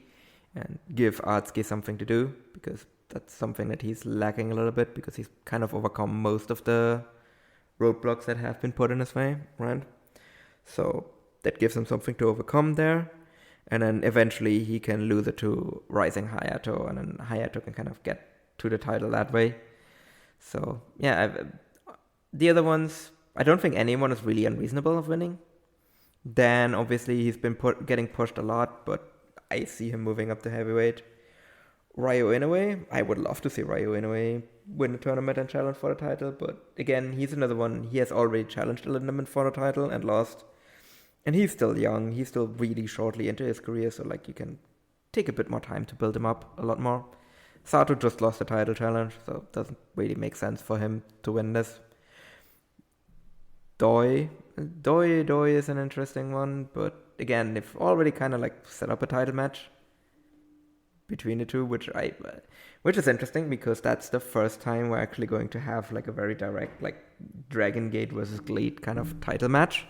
and give Atsuki something to do, because that's something that he's lacking a little bit, because he's kind of overcome most of the roadblocks that have been put in his way, right? So that gives him something to overcome there. And then eventually he can lose it to Rising Hayato, and then Hayato can kind of get to the title that way. So, yeah, the other ones, I don't think anyone is really unreasonable of winning. Dan, obviously, he's been getting pushed a lot, but I see him moving up to heavyweight. Ryo Inoue, I would love to see Ryo Inoue win the tournament and challenge for the title, but again, he's another one. He has already challenged Lindemann for the title and lost. And he's still young. He's still really shortly into his career, so like you can take a bit more time to build him up a lot more. Sato just lost the title challenge, so it doesn't really make sense for him to win this. Doi is an interesting one, but again, they've already kind of like set up a title match. between the two, which is interesting because that's the first time we're actually going to have like a very direct like Dragon Gate versus Glade kind of title match,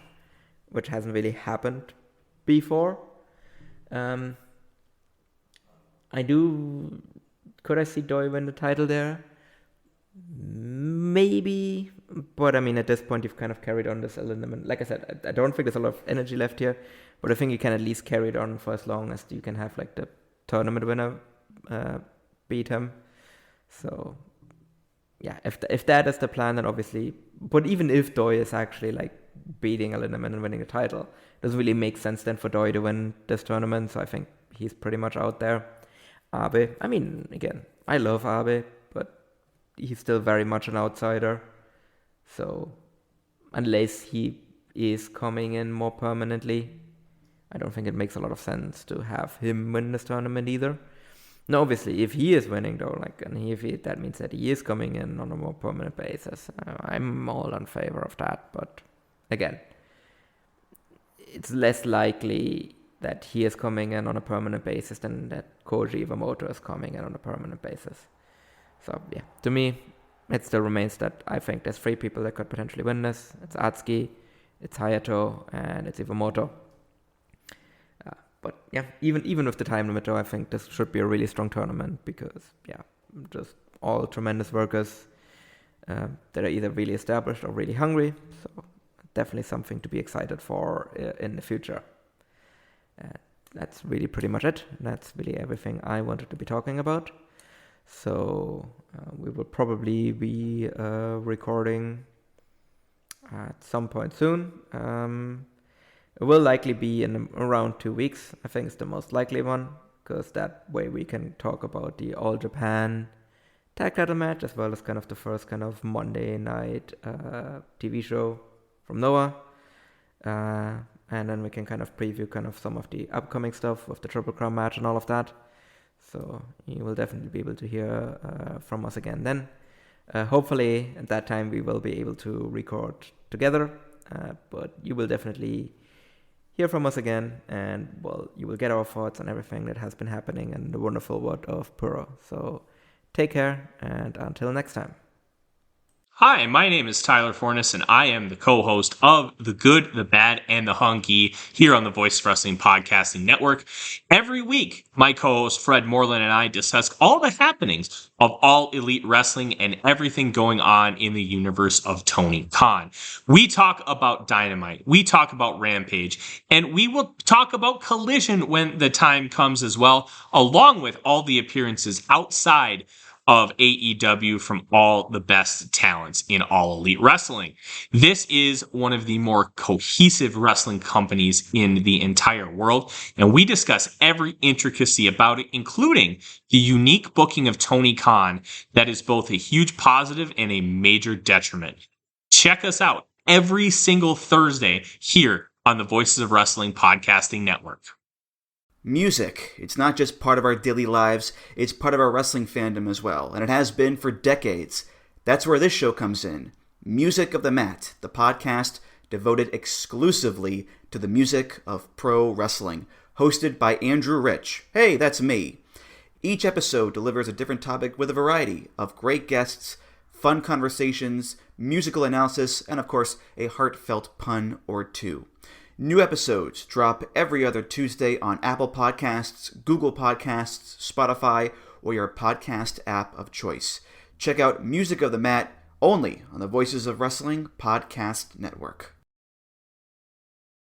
which hasn't really happened before. Could I see Doi win the title there? Maybe, but I mean, at this point, you've kind of carried on this element. Like I said, I don't think there's a lot of energy left here, but I think you can at least carry it on for as long as you can have like the tournament winner beat him. So, yeah, if that is the plan, then obviously, but even if Doi is actually like beating Lindemann and winning the title, it doesn't really make sense then for Doi to win this tournament. So I think he's pretty much out there. Abe, I mean, again, I love Abe, but he's still very much an outsider. So unless he is coming in more permanently, I don't think it makes a lot of sense to have him win this tournament either. Now, obviously, if he is winning though, that means that he is coming in on a more permanent basis. I'm all in favor of that, but again, it's less likely that he is coming in on a permanent basis than that Koji Iwamoto is coming in on a permanent basis. So yeah, to me, it still remains that I think there's 3 people that could potentially win this. It's Atsuki, it's Hayato, and it's Iwamoto. But yeah, even with the time limit though, I think this should be a really strong tournament because yeah, just all tremendous workers that are either really established or really hungry. So definitely something to be excited for in the future. That's really pretty much it. That's really everything I wanted to be talking about. So we will probably be recording at some point soon. It will likely be in around 2 weeks. I think it's the most likely one because that way we can talk about the All Japan tag title match as well as kind of the first kind of Monday night TV show from Noah. And then we can kind of preview kind of some of the upcoming stuff with the Triple Crown match and all of that. So you will definitely be able to hear from us again then. Hopefully at that time we will be able to record together. But you will definitely hear from us again. And well, you will get our thoughts on everything that has been happening in the wonderful world of Puro. So take care and until next time. Hi, my name is Tyler Fornes, and I am the co-host of The Good, the Bad, and the Hunky here on the Voice of Wrestling Podcasting Network. Every week, my co-host Fred Moreland and I discuss all the happenings of All Elite Wrestling and everything going on in the universe of Tony Khan. We talk about Dynamite, we talk about Rampage, and we will talk about Collision when the time comes as well, along with all the appearances outside of AEW from all the best talents in All Elite Wrestling. This is one of the more cohesive wrestling companies in the entire world, and we discuss every intricacy about it, including the unique booking of Tony Khan that is both a huge positive and a major detriment. Check us out every single Thursday here on the Voices of Wrestling Podcasting Network. Music. It's not just part of our daily lives, it's part of our wrestling fandom as well, and it has been for decades. That's where this show comes in. Music of the Mat, the podcast devoted exclusively to the music of pro wrestling, hosted by Andrew Rich. Hey, that's me. Each episode delivers a different topic with a variety of great guests, fun conversations, musical analysis, and of course, a heartfelt pun or two. New episodes drop every other Tuesday on Apple Podcasts, Google Podcasts, Spotify, or your podcast app of choice. Check out Music of the Mat only on the Voices of Wrestling Podcast Network.